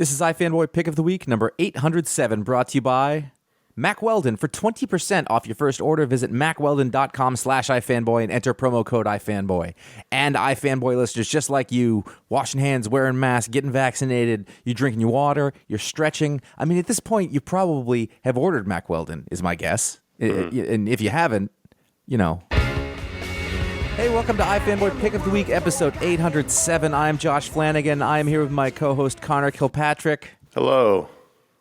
This is iFanboy Pick of the Week, number 807, brought to you by Mack Weldon. For 20% off your first order, visit mackweldon.com/iFanboy and enter promo code iFanboy. And iFanboy listeners just like you, washing hands, wearing masks, getting vaccinated, you drinking your water, you're stretching. I mean, at this point, you probably have ordered Mack Weldon, is my guess. And if you haven't, you know. Hey, welcome to iFanboy Pick of the Week, episode 807. I'm Josh Flanagan. I am here with my co-host, Connor Kilpatrick. Hello.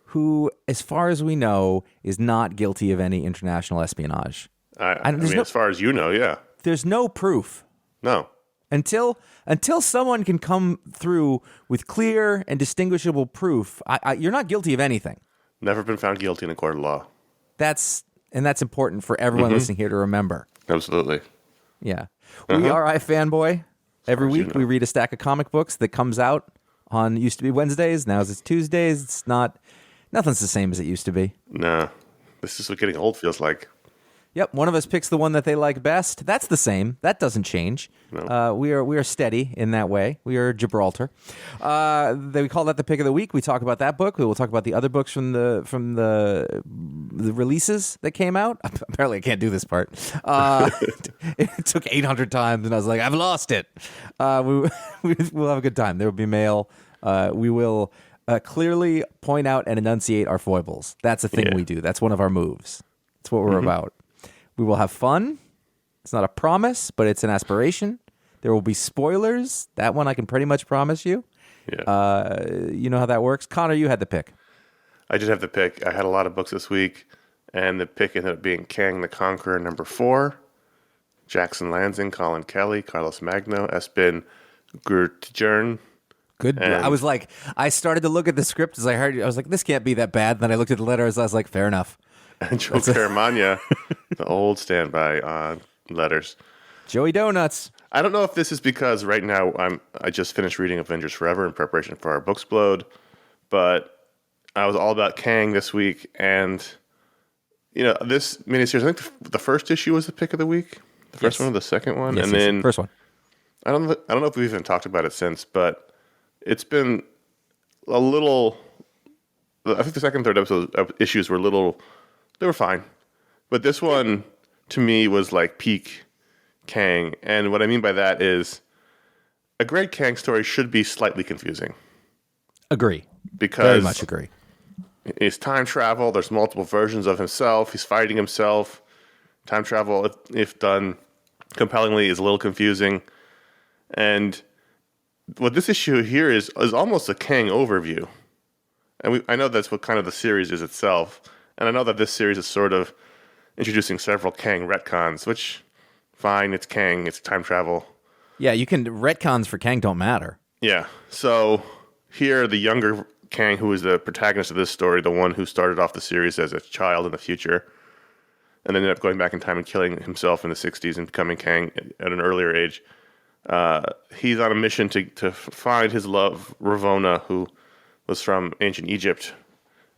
Who, as far as we know, is not guilty of any international espionage. I mean, as far as you know, yeah. There's no proof. No. Until someone can come through with clear and distinguishable proof, you're not guilty of anything. Never been found guilty in a court of law. That's important for everyone listening here to remember. Absolutely. Yeah. We are iFanboy. Every week we read a stack of comic books that comes out on, used to be Wednesdays, now it's Tuesdays. It's nothing's the same as it used to be. Nah. This is what getting old feels like. Yep, one of us picks the one that they like best. That's the same. That doesn't change. No. We are steady in that way. We are Gibraltar. We call that the pick of the week. We talk about that book. We will talk about the other books from the releases that came out. Apparently, I can't do this part. It took 800 times, and I was like, I've lost it. We'll have a good time. There will be mail. We will clearly point out and enunciate our foibles. That's a thing we do. That's one of our moves. That's what we're about. We will have fun. It's not a promise, but it's an aspiration. There will be spoilers. That one I can pretty much promise you. Yeah. You know how that works. Connor, you had the pick. I did have the pick. I had a lot of books this week, and the pick ended up being Kang the Conqueror, number 4. Jackson Lansing, Colin Kelly, Carlos Magno, Espen Gurtjern. Good. I was like, I started to look at the script as I heard it. I was like, this can't be that bad. Then I looked at the letters. I was like, fair enough. And Joe Caramagna, the old standby letters. Joey Donuts. I don't know if this is because right now I just finished reading Avengers Forever in preparation for our Booksplode, but I was all about Kang this week, and you know this miniseries. I think the first issue was the pick of the week, the first one or the second one, and then first one. I don't know if we've even talked about it since, but it's been a little. I think the second, third issues were a little. They were fine. But this one, to me, was like peak Kang. And what I mean by that is a great Kang story should be slightly confusing. Agree. Because very much agree. It's time travel. There's multiple versions of himself. He's fighting himself. Time travel, if done compellingly, is a little confusing. And what this issue here is almost a Kang overview. And I know that's what kind of the series is itself. And I know that this series is sort of introducing several Kang retcons, which, fine, it's Kang, it's time travel. Yeah, retcons for Kang don't matter. Yeah, so here the younger Kang, who is the protagonist of this story, the one who started off the series as a child in the future, and ended up going back in time and killing himself in the 60s and becoming Kang at an earlier age. He's on a mission to find his love, Ravonna, who was from ancient Egypt,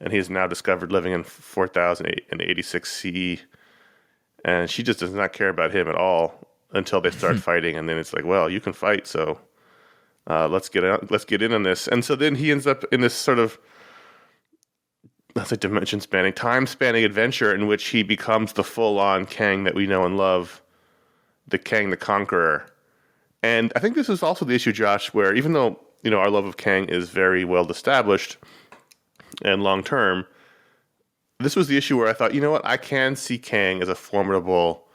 and he is now discovered living in 4086 CE. And she just does not care about him at all until they start fighting. And then it's like, well, you can fight, so let's get in on this. And so then he ends up in this sort of, let's say, dimension-spanning, time-spanning adventure in which he becomes the full-on Kang that we know and love, the Kang the Conqueror. And I think this is also the issue, Josh, where even though our love of Kang is very well established and long term, this was the issue where I thought, you know what, I can see Kang as a formidable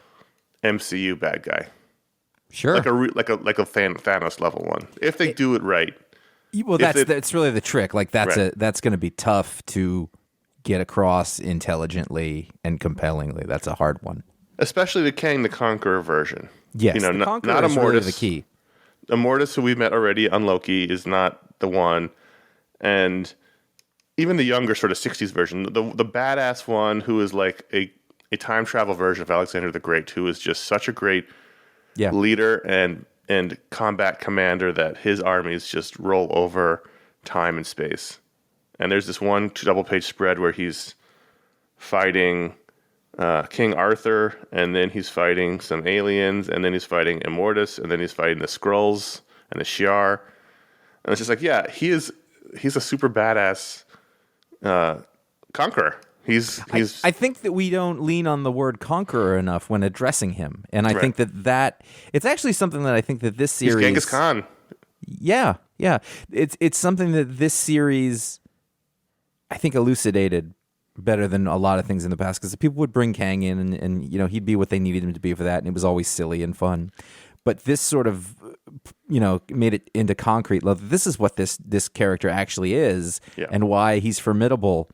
MCU bad guy. Sure, like a Thanos level one, if they do it right. Well, that's really the trick. Like that's going to be tough to get across intelligently and compellingly. That's a hard one, especially the Kang the Conqueror version. Yes, the Conqueror is really the key. Immortus, who we've met already on Loki, is not the one, and even the younger sort of 60s version, the badass one who is like a time travel version of Alexander the Great, who is just such a great leader and combat commander that his armies just roll over time and space. And there's this one double-page spread where he's fighting King Arthur, and then he's fighting some aliens, and then he's fighting Immortus, and then he's fighting the Skrulls and the Shi'ar. And it's just like, yeah, he is a super badass conqueror. I think that we don't lean on the word conqueror enough when addressing him, and I think that it's actually something that I think that this series, he's Genghis Khan. Yeah, it's something that this series, I think, elucidated better than a lot of things in the past, because people would bring Kang in and he'd be what they needed him to be for that, and it was always silly and fun. But this sort of made it into concrete. This is what this character actually is, and why he's formidable.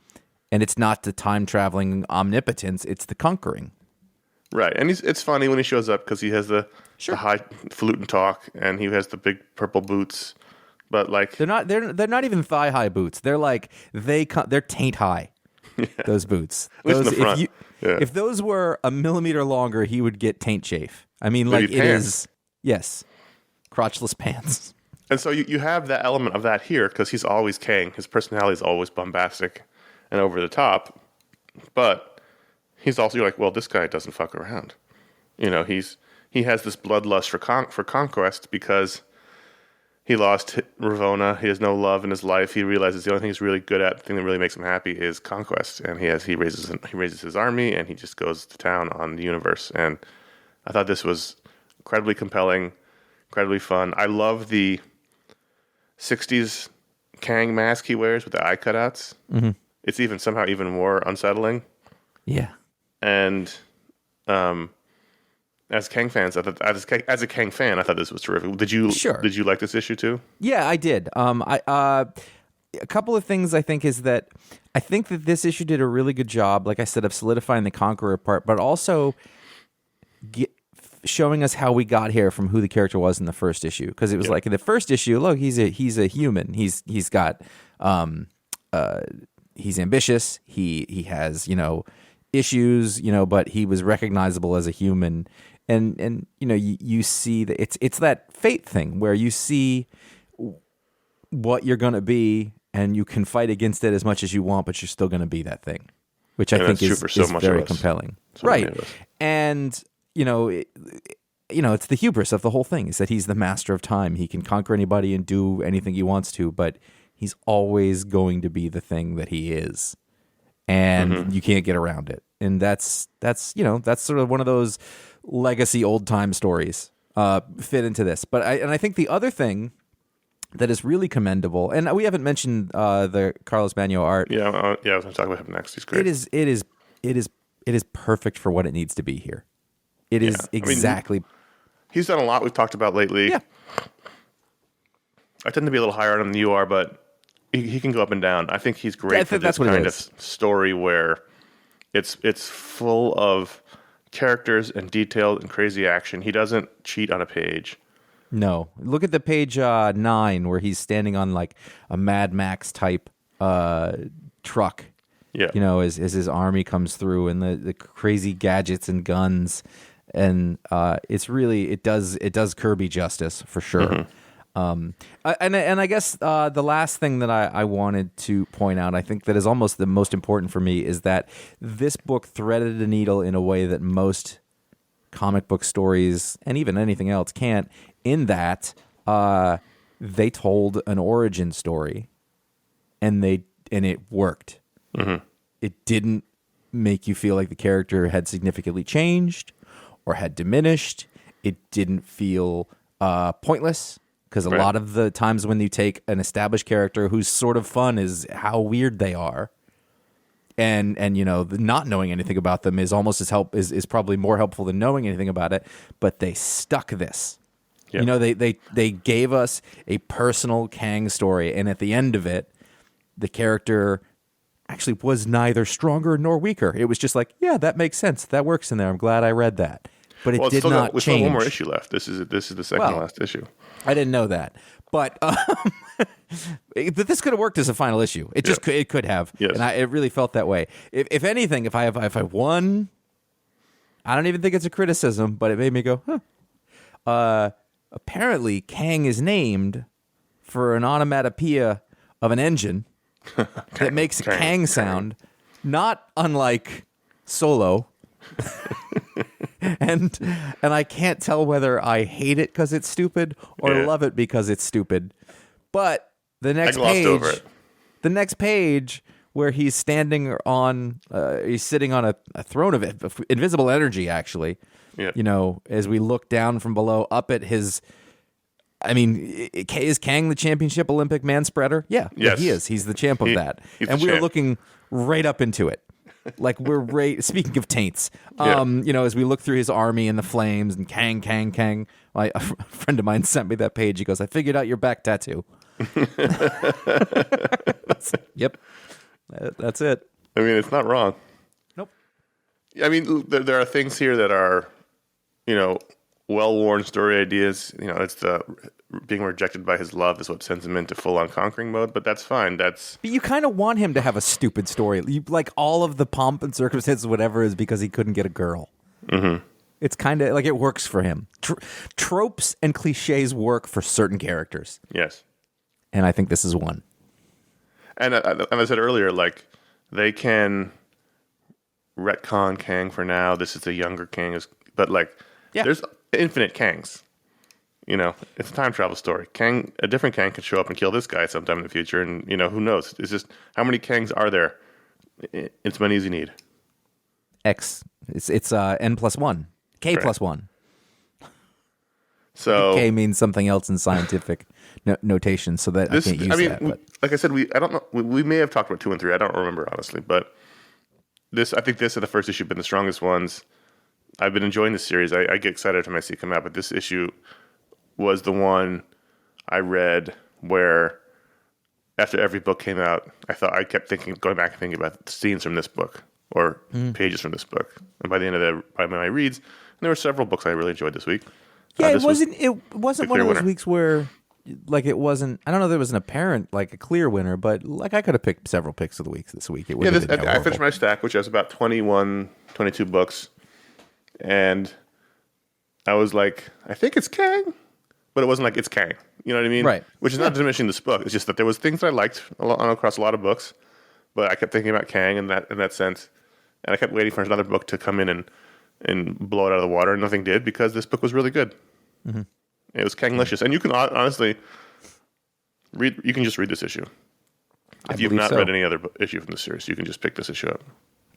And it's not the time-traveling omnipotence, it's the conquering. Right, and it's funny when he shows up because he has the high falutin talk, and he has the big purple boots. But like they're not even thigh-high boots. They're like they're taint-high. Yeah. Those boots. At least in the front. If those were a millimeter longer, he would get taint chafe. I mean, like it is. Yes, crotchless pants. And so you have that element of that here because he's always Kang. His personality is always bombastic and over the top, but he's also, you're like, well, this guy doesn't fuck around. He has this bloodlust for conquest because he lost Ravonna. He has no love in his life. He realizes the only thing he's really good at, the thing that really makes him happy, is conquest. And he raises his army, and he just goes to town on the universe. And I thought this was incredibly compelling, incredibly fun. I love the 60s Kang mask he wears with the eye cutouts. Mm-hmm. It's somehow even more unsettling. Yeah. And as Kang fans, as a Kang fan, I thought this was terrific. Did you like this issue too? Yeah, I did. A couple of things I think is that I think that this issue did a really good job, like I said, of solidifying the Conqueror part, but also showing us how we got here from who the character was in the first issue. Because it was like in the first issue, look, he's a human. He's got he's ambitious. He has issues. But he was recognizable as a human. And you see that it's that fate thing where you see what you're going to be, and you can fight against it as much as you want, but you're still going to be that thing, which I think is very compelling. Right. And, it's the hubris of the whole thing, is that he's the master of time. He can conquer anybody and do anything he wants to, but he's always going to be the thing that he is. And you can't get around it. And that's sort of one of those legacy old time stories fit into this. But I think the other thing that is really commendable, and we haven't mentioned the Carlos Bagno art. Yeah, I was going to talk about him next. He's great. It is perfect for what it needs to be here. It is exactly. He's done a lot we've talked about lately. Yeah. I tend to be a little higher on him than you are, but he can go up and down. I think he's great for this kind of story where it's full of characters and detailed and crazy action. He doesn't cheat on a page. No. Look at the page 9 where he's standing on like a Mad Max type truck. Yeah. As his army comes through, and the crazy gadgets and guns, and it does Kirby justice for sure. And I guess the last thing that I wanted to point out, I think that is almost the most important for me, is that this book threaded the needle in a way that most comic book stories and even anything else can't, in that they told an origin story and it worked. Mm-hmm. It didn't make you feel like the character had significantly changed or had diminished. It didn't feel pointless. Because a lot of the times when you take an established character whose sort of fun is how weird they are, and not knowing anything about them is almost is probably more helpful than knowing anything about it. But they stuck this. Yep. They gave us a personal Kang story, and at the end of it, the character actually was neither stronger nor weaker. It was just like, yeah, that makes sense. That works in there. I'm glad I read that. But it did not change. We still have one more issue left. This is the second to last issue. I didn't know that, but this could have worked as a final issue. It just it could have, yes. And it really felt that way. If anything, if I won, I don't even think it's a criticism, but it made me go, huh. Apparently, Kang is named for an onomatopoeia of an engine that makes a Kang sound, not unlike Solo. And I can't tell whether I hate it because it's stupid or love it because it's stupid. But The next glossed page, over it. The next page where he's standing on, he's sitting on a throne of invisible energy, actually. Yeah. You know, as we look down from below up at his, I mean, is Kang the championship Olympic man spreader? Yeah, Yes. he is. He's the champ of that. He's And the we are champ. looking right up into it. Like we're right. Speaking of taints, you know, as we look through his army and the flames and Kang. A friend of mine sent me that page. He goes, "I figured out your back tattoo." Yep, that's it. I mean, it's not wrong. Nope. I mean, there are things here that are, you know, well-worn story ideas. You know, it's the being rejected by his love is what sends him into full-on conquering mode. But that's fine. But you kind of want him to have a stupid story. Like all of the pomp and circumstances, whatever, is because he couldn't get a girl. Mm-hmm. It's kind of like it works for him. Tropes and cliches work for certain characters. Yes. And I think this is one. And I said earlier, like, they can retcon Kang for now. This is the younger Kang. But, like, there's infinite Kangs. You know, it's a time travel story. A different Kang could show up and kill this guy sometime in the future. And, you know, who knows? It's just, how many Kangs are there? It's many as you need. X. It's N+1. K plus 1. So K means something else in scientific notation, so that I can't use that. But. Like I said, I don't know. We may have talked about 2 and 3. I don't remember honestly, but I think this and the first issue have been the strongest ones. I've been enjoying this series. I get excited when I see it come out, but this issue was the one I read where after every book came out, I kept going back and thinking about scenes from this book or pages from this book. And by the end of my reads, and there were several books I really enjoyed this week. Yeah, it wasn't one of those winner. weeks where, like, it wasn't. I don't know if there was an apparent, like, a clear winner, but like I could have picked several picks of the week this week. It Yeah, wouldn't have been I finished my stack, which has about 21, 22 books, and I was like, I think it's Kang, but it wasn't like it's Kang. You know what I mean? Right. Which is not diminishing this book. It's just that there was things that I liked across a lot of books, but I kept thinking about Kang in that sense, and I kept waiting for another book to come in and blow it out of the water, and nothing did because this book was really good. Mm-hmm. It was Kanglicious, and you can honestly read. You can just read this issue. If you've not read any other issue from the series, you can just pick this issue up.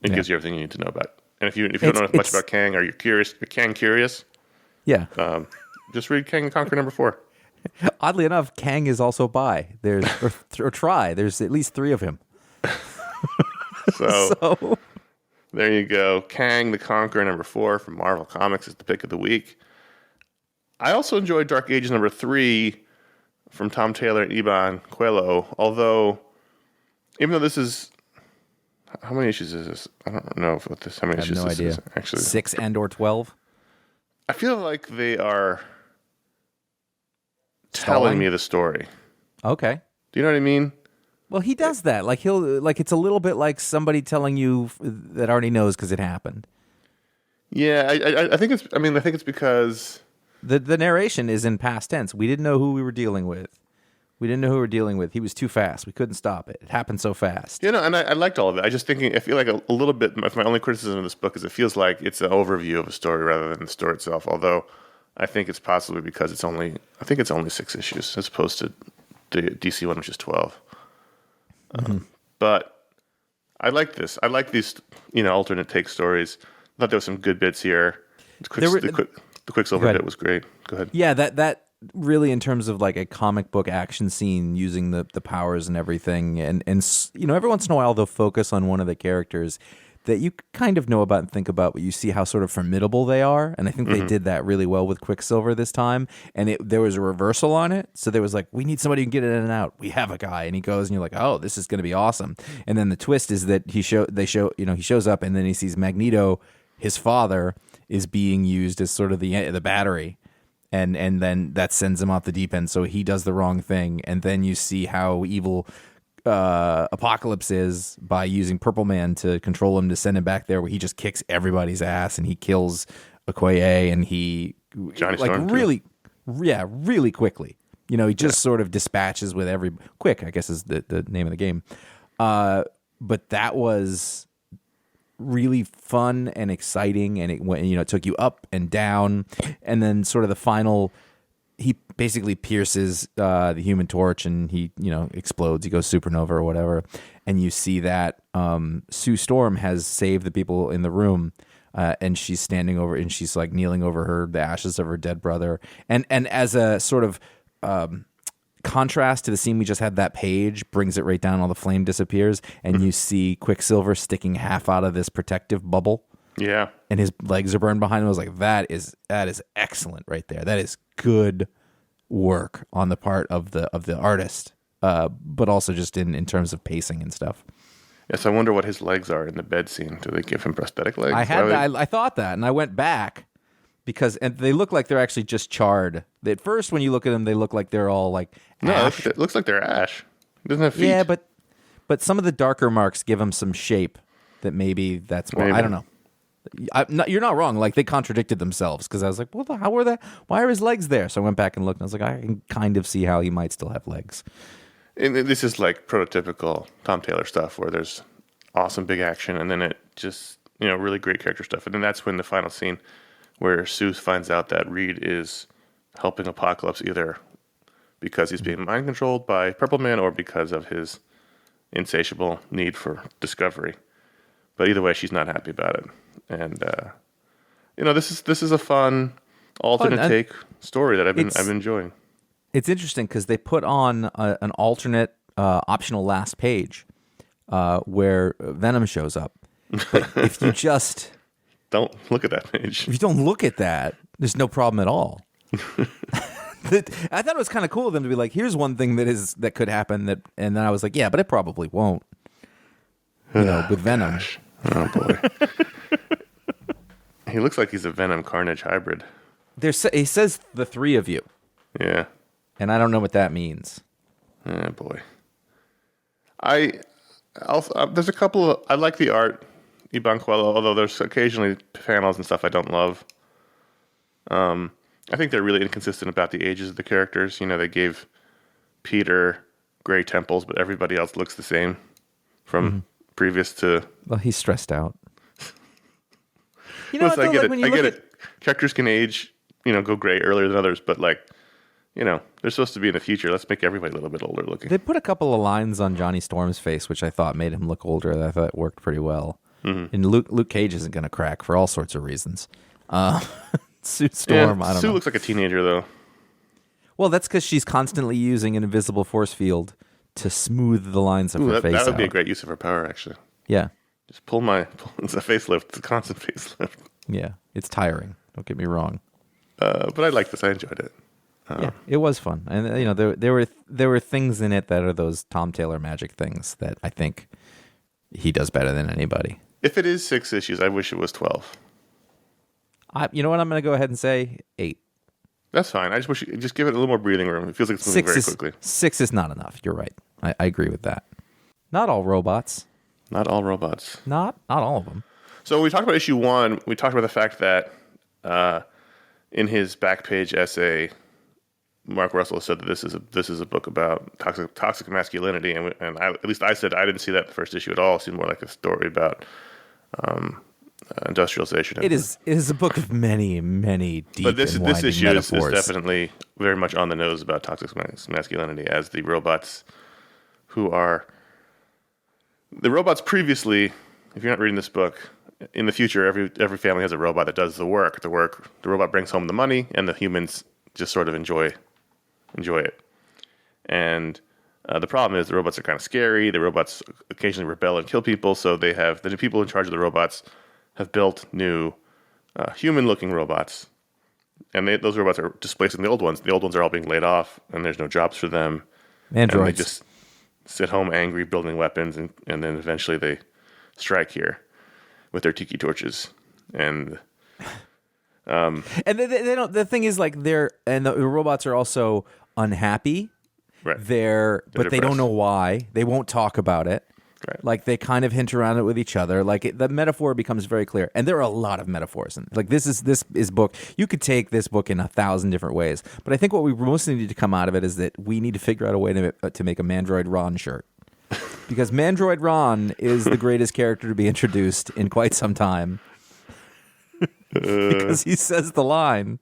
It gives you everything you need to know about it. And if you don't know much about Kang, or you're Kang curious, just read Kang the Conqueror #4. Oddly enough, Kang is also bi. There's or try. There's at least 3 of him. So there you go. Kang the Conqueror #4 from Marvel Comics is the pick of the week. I also enjoyed Dark Ages #3 from Tom Taylor and Iban Coelho, although even though this is... How many issues is this? I don't know how many issues this is. Actually, 6 and or 12. I feel like they are telling me the story. Okay. Do you know what I mean? Well, he does that. Like it's a little bit like somebody telling you that already knows because it happened. Yeah, I think it's. I mean, I think it's because the narration is in past tense. We didn't know who we were dealing with. He was too fast. We couldn't stop it. It happened so fast. You know, and I liked all of it. I feel like a little bit. My only criticism of this book is it feels like it's an overview of a story rather than the story itself. Although I think it's possibly because it's only 6 issues as opposed to the DC one, which is 12. But I like this. I like these, alternate take stories. I thought there were some good bits here. The Quicksilver bit was great. Go ahead. Yeah, that really, in terms of like a comic book action scene using the powers and everything, and every once in a while they'll focus on one of the characters that you kind of know about and think about, but you see how sort of formidable they are. And I think they did that really well with Quicksilver this time. And there was a reversal on it. So there was like, we need somebody who can get in and out. We have a guy. And he goes and you're like, oh, this is going to be awesome. And then the twist is that he shows up and then he sees Magneto, his father, is being used as sort of the battery. And then that sends him off the deep end. So he does the wrong thing. And then you see how evil Apocalypse is by using Purple Man to control him to send him back there, where he just kicks everybody's ass and he kills Okoye and he really quickly. He just sort of dispatches with quick, I guess is the name of the game. But that was really fun and exciting, and it went, it took you up and down, and then sort of the final he basically pierces the Human Torch, and he explodes. He goes supernova or whatever, and you see that Sue Storm has saved the people in the room. And she's standing over, and she's like kneeling over the ashes of her dead brother. And as a sort of contrast to the scene we just had, that page brings it right down. All the flame disappears, and you see Quicksilver sticking half out of this protective bubble. Yeah, and his legs are burned behind him. I was like, that is excellent right there. That is good work on the part of the artist, but also just in terms of pacing and stuff. Yes, I wonder what his legs are in the bed scene. Do they give him prosthetic legs? I thought that, and I went back because they look like they're actually just charred. At first, when you look at them, they look like they're all like ash. No, it looks like they're ash. It doesn't have feet. Yeah, but some of the darker marks give them some shape that maybe that's why. I don't know. You're not wrong. Like, they contradicted themselves, because I was like, well, how were they? Why are his legs there? So I went back and looked, and I was like, I can kind of see how he might still have legs. And this is like prototypical Tom Taylor stuff, where there's awesome big action, and then it just, really great character stuff. And then that's when the final scene, where Sue finds out that Reed is helping Apocalypse either because he's being mind controlled by Purple Man or because of his insatiable need for discovery. But either way, she's not happy about it. And this is a fun alternate take story that I've been enjoying. It's interesting because they put on an alternate optional last page where Venom shows up. But if you just don't look at that page, if you don't look at that, there's no problem at all. I thought it was kind of cool of them to be like, here's one thing that could happen, and then I was like, yeah, but it probably won't. With Venom. Gosh. Oh boy. He looks like he's a Venom Carnage hybrid. He says the three of you. Yeah. And I don't know what that means. Oh boy. There's a couple of, I like the art, Iban Coelho, although there's occasionally panels and stuff I don't love. I think they're really inconsistent about the ages of the characters. They gave Peter gray temples, but everybody else looks the same from previous to... Well, he's stressed out. I get it. Characters can age, go gray earlier than others, but they're supposed to be in the future. Let's make everybody a little bit older looking. They put a couple of lines on Johnny Storm's face, which I thought made him look older. That I thought worked pretty well. Mm-hmm. And Luke Cage isn't going to crack for all sorts of reasons. Sue Storm, I don't know. Sue looks like a teenager, though. Well, that's because she's constantly using an invisible force field to smooth the lines of her face out. That would be a great use of her power, actually. Yeah. Just it's a facelift. It's a constant facelift. Yeah, it's tiring. Don't get me wrong. But I liked this. I enjoyed it. Yeah, it was fun, and there were things in it that are those Tom Taylor magic things that I think he does better than anybody. If it is 6 issues, I wish it was 12. You know what? I'm going to go ahead and say 8. That's fine. I just wish you just give it a little more breathing room. It feels like it's moving very quickly. 6 is not enough. You're right. I agree with that. Not all robots. Not all robots. Not all of them. So we talked about issue 1. We talked about the fact that in his back page essay, Mark Russell said that this is a book about toxic masculinity, and at least I said I didn't see that in the first issue at all. It seemed more like a story about industrialization. It is a book of many deep. But this issue is definitely very much on the nose about toxic masculinity, as the robots who are the robots previously. If you're not reading this book, in the future, every family has a robot that does the work. The robot brings home the money, and the humans just sort of enjoy it. And the problem is the robots are kind of scary. The robots occasionally rebel and kill people. So the people in charge of the robots have built new human-looking robots, and those robots are displacing the old ones. The old ones are all being laid off, and there's no jobs for them. Androids. And they just sit home angry, building weapons, and then eventually they strike here with their tiki torches. And they don't. The thing is, like, the robots are also unhappy. Right. But they don't know why. They won't talk about it. Right. Like, they kind of hint around it with each other. Like, the metaphor becomes very clear, and there are a lot of metaphors. And like, this is book. You could take this book in 1,000 different ways, but I think what we mostly need to come out of it is that we need to figure out a way to make a Mandroid Ron shirt, because Mandroid Ron is the greatest character to be introduced in quite some time, because he says the line,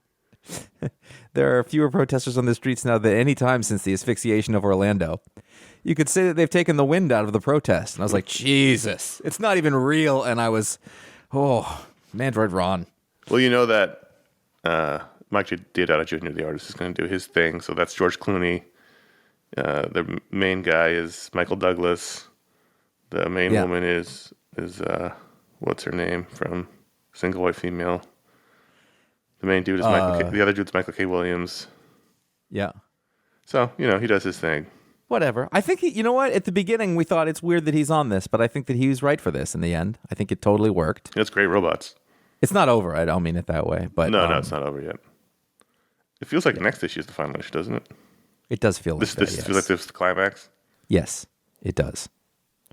There are fewer protesters on the streets now than any time since the asphyxiation of Orlando. You could say that they've taken the wind out of the protest. And I was like, Jesus, it's not even real. And I was, Mandroid Ron. Well, you know that Mike Deodato Jr., the artist, is going to do his thing. So that's George Clooney. The main guy is Michael Douglas. The main woman is what's her name from Single White Female. The main dude is the other dude's Michael K. Williams. Yeah. So, he does his thing. Whatever. I think, you know what? At the beginning, we thought it's weird that he's on this, but I think that he was right for this in the end. I think it totally worked. It's great robots. It's not over. I don't mean it that way. But No, it's not over yet. It feels like the next issue is the final issue, doesn't it? It does feel like this that, yes. feels like this is the climax? Yes, it does.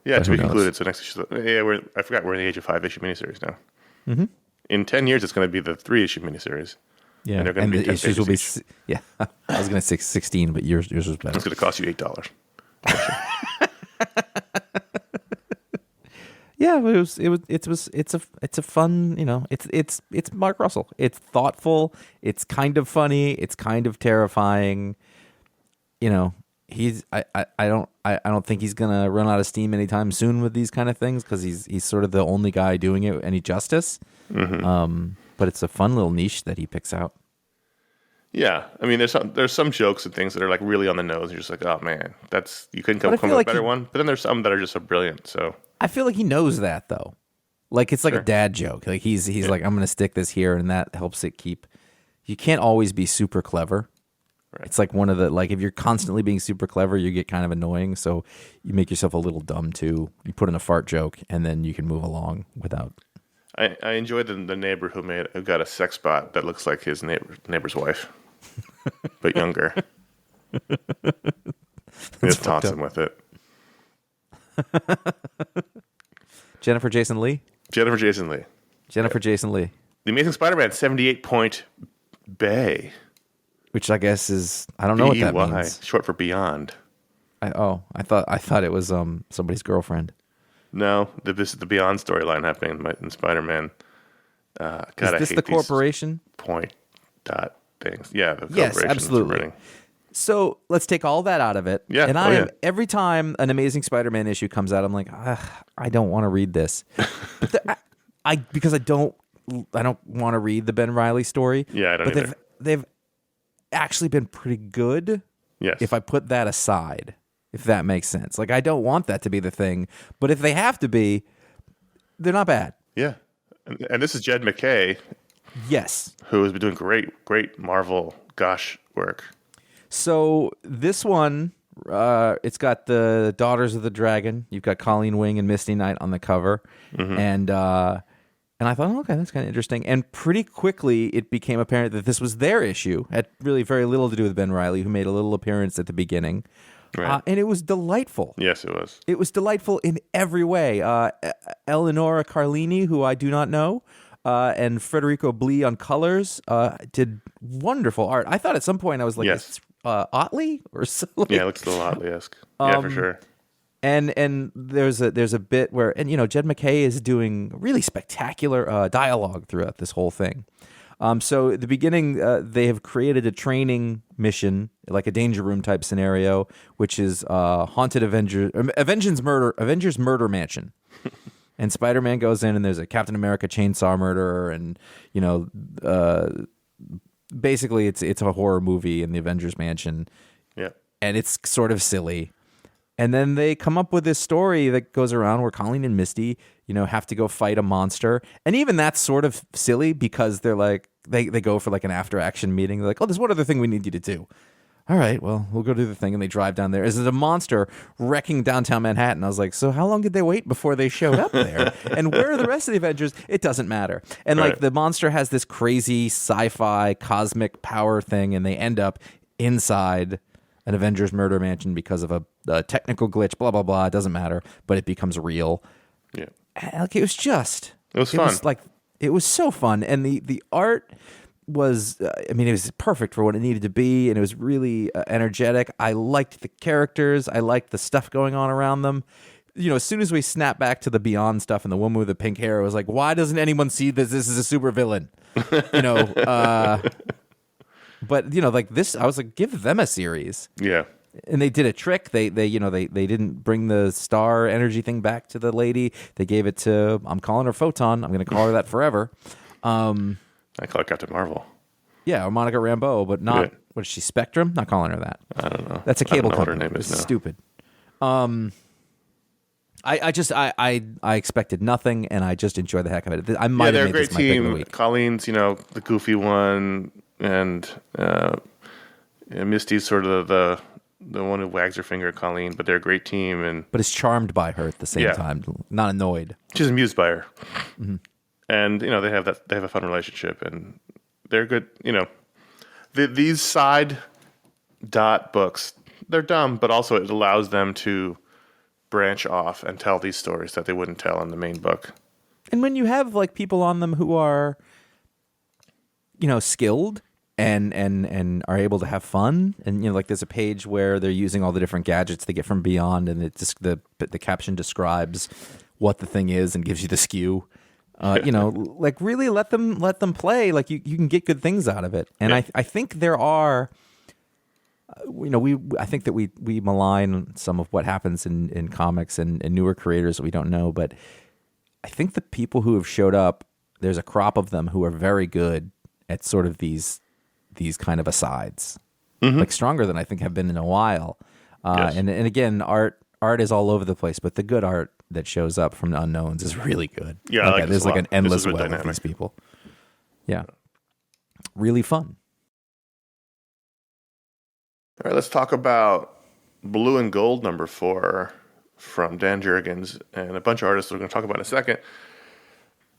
Yeah, to be concluded. So next issue, I forgot we're in the age of 5-issue miniseries now. Mm-hmm. In 10 years, it's going to be the 3-issue miniseries. Yeah, and they're going to be 10 issues will be. each. Yeah, I was going to say 16, but yours was better. It's going to cost you $8. Yeah, it's a fun, it's Mark Russell. It's thoughtful. It's kind of funny. It's kind of terrifying. I don't think he's gonna run out of steam anytime soon with these kind of things because he's sort of the only guy doing it any justice. Mm-hmm. But it's a fun little niche that he picks out. Yeah, I mean, there's some jokes and things that are like really on the nose. You're just like, oh man, you couldn't come up with a better one. But then there's some that are just so brilliant. So I feel like he knows that though. Like it's like a dad joke. Like he's like, I'm gonna stick this here, and that helps it keep. You can't always be super clever. Right. It's like one of the, like, if you're constantly being super clever, you get kind of annoying. So you make yourself a little dumb too. You put in a fart joke, and then you can move along without. I enjoyed the neighbor who got a sex bot that looks like his neighbor's wife, but younger. Just taunts him with it. Jennifer Jason Leigh. The Amazing Spider-Man 78 point BEY. Which I guess is, I don't know what that BEY, means. short for Beyond. I thought it was somebody's girlfriend. No, this is the Beyond storyline happening in Spider-Man. Is this the corporation? Point dot things. Yeah, the yes, corporation. absolutely. So let's take all that out of it. Yeah. And every time an Amazing Spider-Man issue comes out, I'm like, I don't want to read this. Because I don't want to read the Ben Reilly story. Yeah, I don't either. They've actually been pretty good. Yes. If I put that aside, if that makes sense. Like, I don't want that to be the thing, but if they have to be, they're not bad. Yeah. And this is Jed McKay. Yes. Who has been doing great Marvel work. So this one, it's got the Daughters of the Dragon. You've got Colleen Wing and Misty Knight on the cover. Mm-hmm. And I thought, okay, that's kind of interesting. And pretty quickly, it became apparent that this was their issue. Had really very little to do with Ben Reilly, who made a little appearance at the beginning. Right. And it was delightful. Yes, it was. It was delightful in every way. Eleonora Carlini, who I do not know, and Federico Blee on colors did wonderful art. I thought at some point I was like, yes. Otley or something. Yeah, it looks a little Otley-esque. Yeah, for sure. And there's a bit where, and Jed McKay is doing really spectacular dialogue throughout this whole thing. So at the beginning, they have created a training mission, like a Danger Room type scenario, which is Haunted Avengers Murder Mansion. And Spider-Man goes in, and there's a Captain America chainsaw murderer, and basically it's a horror movie in the Avengers Mansion. Yeah, and it's sort of silly. And then they come up with this story that goes around where Colleen and Misty, have to go fight a monster. And even that's sort of silly because they're like, they go for like an after action meeting. They're like, oh, there's one other thing we need you to do. All right, well, we'll go do the thing. And they drive down there. Is it a monster wrecking downtown Manhattan? I was like, so how long did they wait before they showed up there? And where are the rest of the Avengers? It doesn't matter. And like the monster has this crazy sci-fi cosmic power thing, and they end up inside an Avengers murder mansion because of a technical glitch, blah, blah, blah. It doesn't matter, but it becomes real. Yeah. And, like, it was fun. It was so fun. And the art was, it was perfect for what it needed to be. And it was really energetic. I liked the characters. I liked the stuff going on around them. As soon as we snap back to the Beyond stuff and the woman with the pink hair, it was like, why doesn't anyone see this? This is a super villain. But like this, I was like, give them a series. Yeah. And they did a trick. They didn't bring the star energy thing back to the lady. They gave it to, I'm calling her Photon. I'm going to call her that forever. I call it Captain Marvel. Yeah, or Monica Rambeau, but not. Yeah. What is she? Spectrum? Not calling her that. I don't know. That's a cable company. What her name is now. Stupid. I expected nothing, and I just enjoyed the heck of it. I might have made this my pick of the week. Colleen's, the goofy one, and Misty's sort of the one who wags her finger at Colleen. But they're a great team, but is charmed by her at the same time, not annoyed. She's amused by her, and they have a fun relationship, and they're good. These side dot books, they're dumb, but also it allows them to branch off and tell these stories that they wouldn't tell in the main book. And when you have people on them who are, skilled and are able to have fun, and there's a page where they're using all the different gadgets they get from Beyond, and it just the caption describes what the thing is and gives you the skew. Really let them play. You can get good things out of it. And I think there are, I think that we malign some of what happens in comics and newer creators that we don't know, but I think the people who have showed up, there's a crop of them who are very good at sort of these kind of asides, stronger than I think have been in a while. And again, art is all over the place, but the good art that shows up from the unknowns is really good. Yeah, there's an endless well of these people. Yeah, really fun. All right, let's talk about Blue and Gold #4 from Dan Jurgens and a bunch of artists we're going to talk about in a second.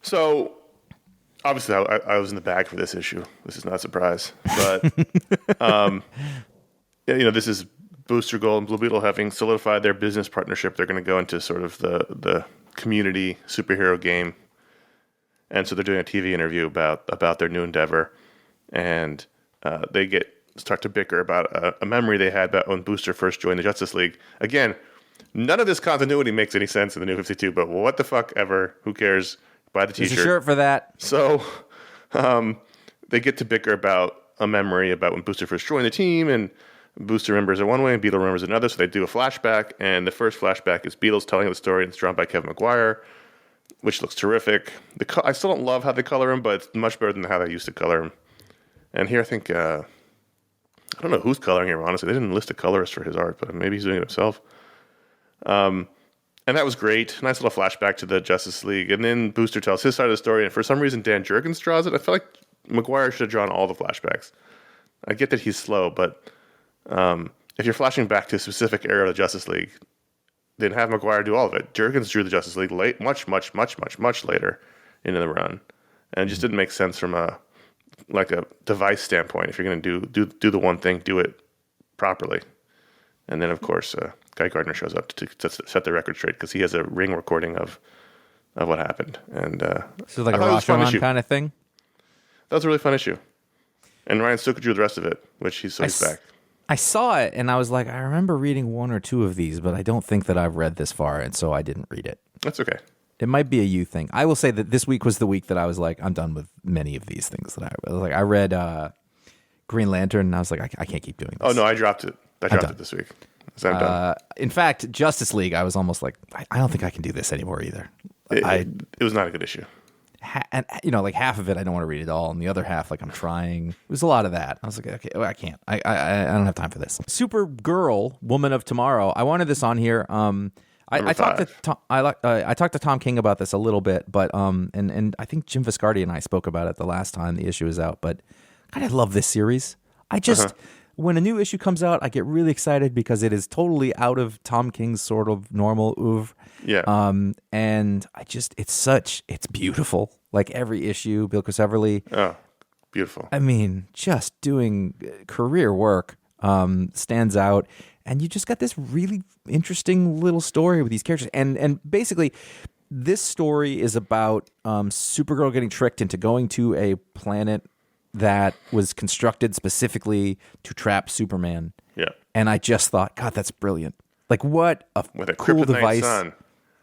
So, obviously, I was in the bag for this issue. This is not a surprise, but this is Booster Gold and Blue Beetle having solidified their business partnership. They're going to go into sort of the community superhero game, and so they're doing a TV interview about their new endeavor, and they start to bicker about a memory they had about when Booster first joined the Justice League. Again, none of this continuity makes any sense in the New 52, but what the fuck ever? Who cares? Buy the T-shirt. There's a shirt for that. So they get to bicker about a memory about when Booster first joined the team, and Booster remembers it one way and Beetle remembers another, so they do a flashback, and the first flashback is Beetle's telling the story, and it's drawn by Kevin McGuire, which looks terrific. I still don't love how they color him, but it's much better than how they used to color him. And here I think, I don't know who's coloring him, honestly. They didn't list a colorist for his art, but maybe he's doing it himself. And that was great. Nice little flashback to the Justice League. And then Booster tells his side of the story, and for some reason Dan Jurgens draws it. I feel like McGuire should have drawn all the flashbacks. I get that he's slow, but if you're flashing back to a specific era of the Justice League, then have McGuire do all of it. Jurgens drew the Justice League much later into the run, and it just didn't make sense from a device standpoint. If you're going to do the one thing, do it properly. And then of course Guy Gardner shows up to set the record straight because he has a ring recording of what happened. And so like a Rashomon kind of thing. That was a really fun issue. And Ryan Stoker drew the rest of it, which he's back. I saw it, and I was like, I remember reading one or two of these, but I don't think that I've read this far, and so I didn't read it. That's okay. It might be a you thing. I will say that this week was the week that I was like, I'm done with many of these things that I was like. I read Green Lantern, and I was like, I can't keep doing this. Oh, no, I dropped it. I dropped it this week. So I'm done. In fact, Justice League, I was almost like, I don't think I can do this anymore either. It was not a good issue. And half of it I don't want to read it all, and the other half I'm trying. It was a lot of that. I was like, okay, I can't. I don't have time for this. Supergirl, Woman of Tomorrow. I wanted this on here. I talked to Tom King about this a little bit, but and I think Jim Viscardi and I spoke about it the last time the issue was out. But God, I love this series. I just when a new issue comes out, I get really excited because it is totally out of Tom King's sort of normal oeuvre. Yeah. And it's beautiful. Like every issue, Bill Everly. Oh, beautiful. I mean, just doing career work stands out. And you just got this really interesting little story with these characters. And basically, this story is about Supergirl getting tricked into going to a planet that was constructed specifically to trap Superman. Yeah. And I just thought, God, that's brilliant. Like, what a with a cool kryptonite device. sun.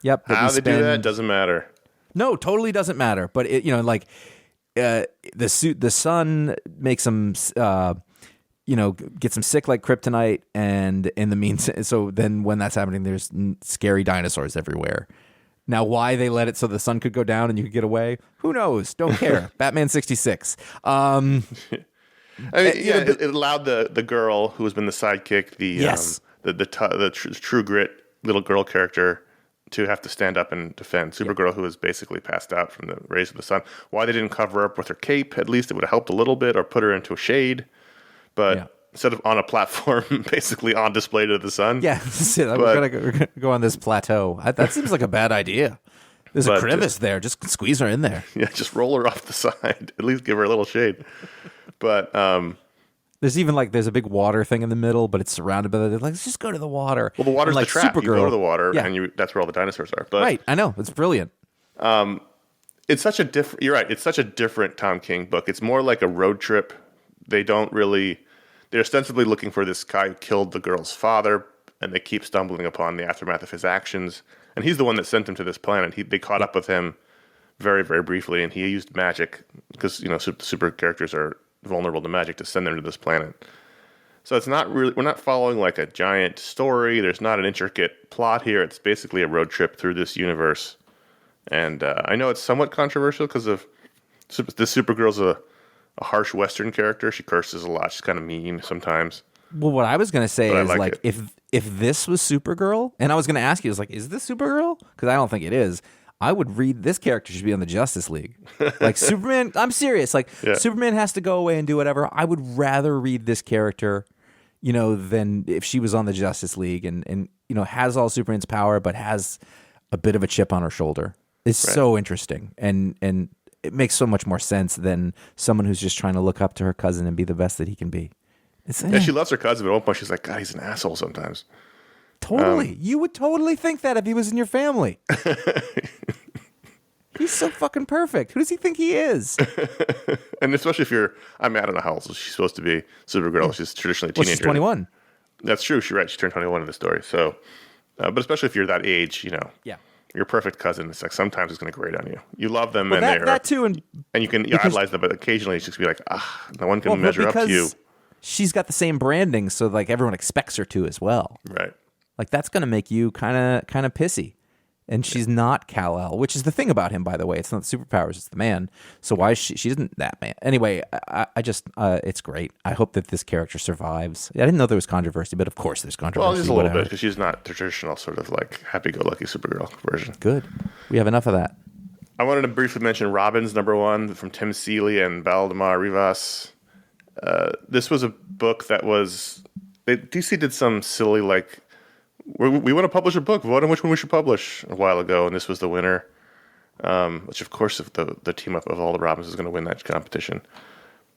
Yep. How they do that doesn't matter. No, totally doesn't matter. But it, the sun makes them gets him sick like kryptonite, and in the meantime, so then when that's happening, there's scary dinosaurs everywhere. Now, why they let it so the sun could go down and you could get away, who knows? Don't care. Batman 66. It allowed the girl who has been the sidekick, the true grit little girl character, to have to stand up and defend Supergirl, who is basically passed out from the rays of the sun. Why they didn't cover her up with her cape, at least it would have helped a little bit, or put her into a shade. But instead of on a platform, basically on display to the sun. Yeah, we're gonna go on this plateau. That seems like a bad idea. There's a crevice there. Just squeeze her in there. Yeah, just roll her off the side. At least give her a little shade. But there's even there's a big water thing in the middle, but it's surrounded by let's just go to the water. Well, the water's the trap. Supergirl, you go to the water, and that's where all the dinosaurs are. But, right, I know. It's brilliant. It's such a different. You're right. It's such a different Tom King book. It's more like a road trip. They don't really. They're ostensibly looking for this guy who killed the girl's father, and they keep stumbling upon the aftermath of his actions. And he's the one that sent him to this planet. They caught up with him very, very briefly, and he used magic because super characters are vulnerable to magic to send them to this planet. So it's not really, we're not following like a giant story. There's not an intricate plot here. It's basically a road trip through this universe. And I know it's somewhat controversial because of this Supergirl's a harsh Western character. She curses a lot. She's kind of mean sometimes. Well, what I was going to say is if this was Supergirl, and I was going to ask you, is this Supergirl? Because I don't think it is. I would read this character should be on the Justice League. Like Superman, I'm serious. Superman has to go away and do whatever. I would rather read this character, than if she was on the Justice League and has all Superman's power, but has a bit of a chip on her shoulder. It's so interesting. And it makes so much more sense than someone who's just trying to look up to her cousin and be the best that he can be. She loves her cousin, but at one point she's like, God, he's an asshole sometimes. Totally. You would totally think that if he was in your family. He's so fucking perfect. Who does he think he is? And especially if I don't know how old she's supposed to be. Supergirl, she's traditionally a teenager. She's 21. That's true. She's right. She turned 21 in the story. So, but especially if you're that age, your perfect cousin, it's like sometimes it's going to grate on you. You love them and that too, and you can idolize them, but occasionally it's just be like, no one can measure up to you. She's got the same branding, so everyone expects her to as well. Right. That's going to make you kind of pissy. And she's not Kal-El, which is the thing about him, by the way. It's not the superpowers, it's the man. So why is she isn't that man. Anyway, I just, it's great. I hope that this character survives. I didn't know there was controversy, but of course there's controversy. Well, just a little bit, because she's not the traditional sort of happy-go-lucky Supergirl version. Good. We have enough of that. I wanted to briefly mention Robin's #1 from Tim Seeley and Valdemar Rivas. This was a book that DC did some silly we want to publish a book. Vote on which one we should publish a while ago, and this was the winner. Which, of course, if the team up of all the Robins is going to win that competition.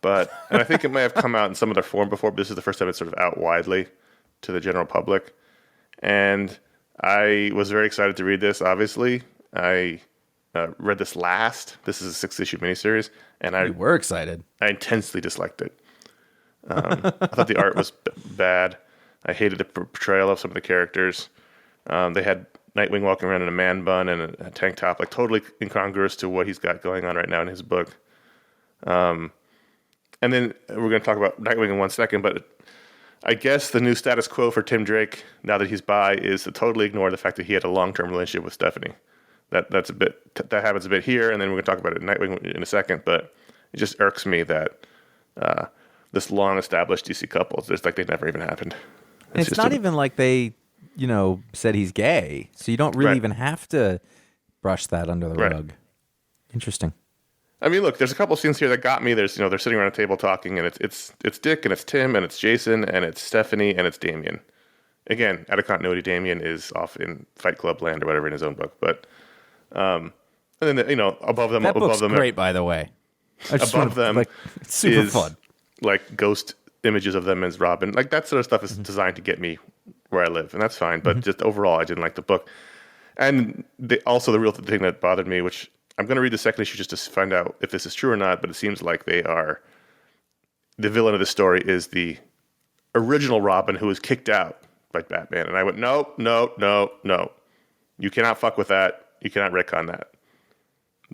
And I think it may have come out in some other form before, but this is the first time it's sort of out widely to the general public. And I was very excited to read this, obviously. I read this last. This is a 6-issue miniseries. And you were excited. I intensely disliked it. I thought the art was bad. I hated the portrayal of some of the characters. They had Nightwing walking around in a man bun and a tank top, totally incongruous to what he's got going on right now in his book. And then we're going to talk about Nightwing in 1 second, but I guess the new status quo for Tim Drake, now that he's by, is to totally ignore the fact that he had a long-term relationship with Stephanie. That happens a bit here, and then we're going to talk about it in Nightwing in a second, but it just irks me that this long-established DC couple, it's like they never even happened. It's not even like they, said he's gay, so you don't really even have to brush that under the rug. Interesting. I mean, look, there's a couple scenes here that got me. There's, they're sitting around a table talking, and it's Dick, and it's Tim, and it's Jason, and it's Stephanie, and it's Damian. Again, out of continuity, Damian is off in Fight Club land or whatever in his own book, but and then above them, that book's great, by the way. Above them, it's super fun. Ghost images of them as Robin, that sort of stuff is designed to get me where I live, and that's fine. But just overall, I didn't like the book. And also the real thing that bothered me, which I'm going to read the second issue just to find out if this is true or not, but it seems like the villain of the story is the original Robin who was kicked out by Batman. And I went, no. You cannot fuck with that. You cannot retcon that.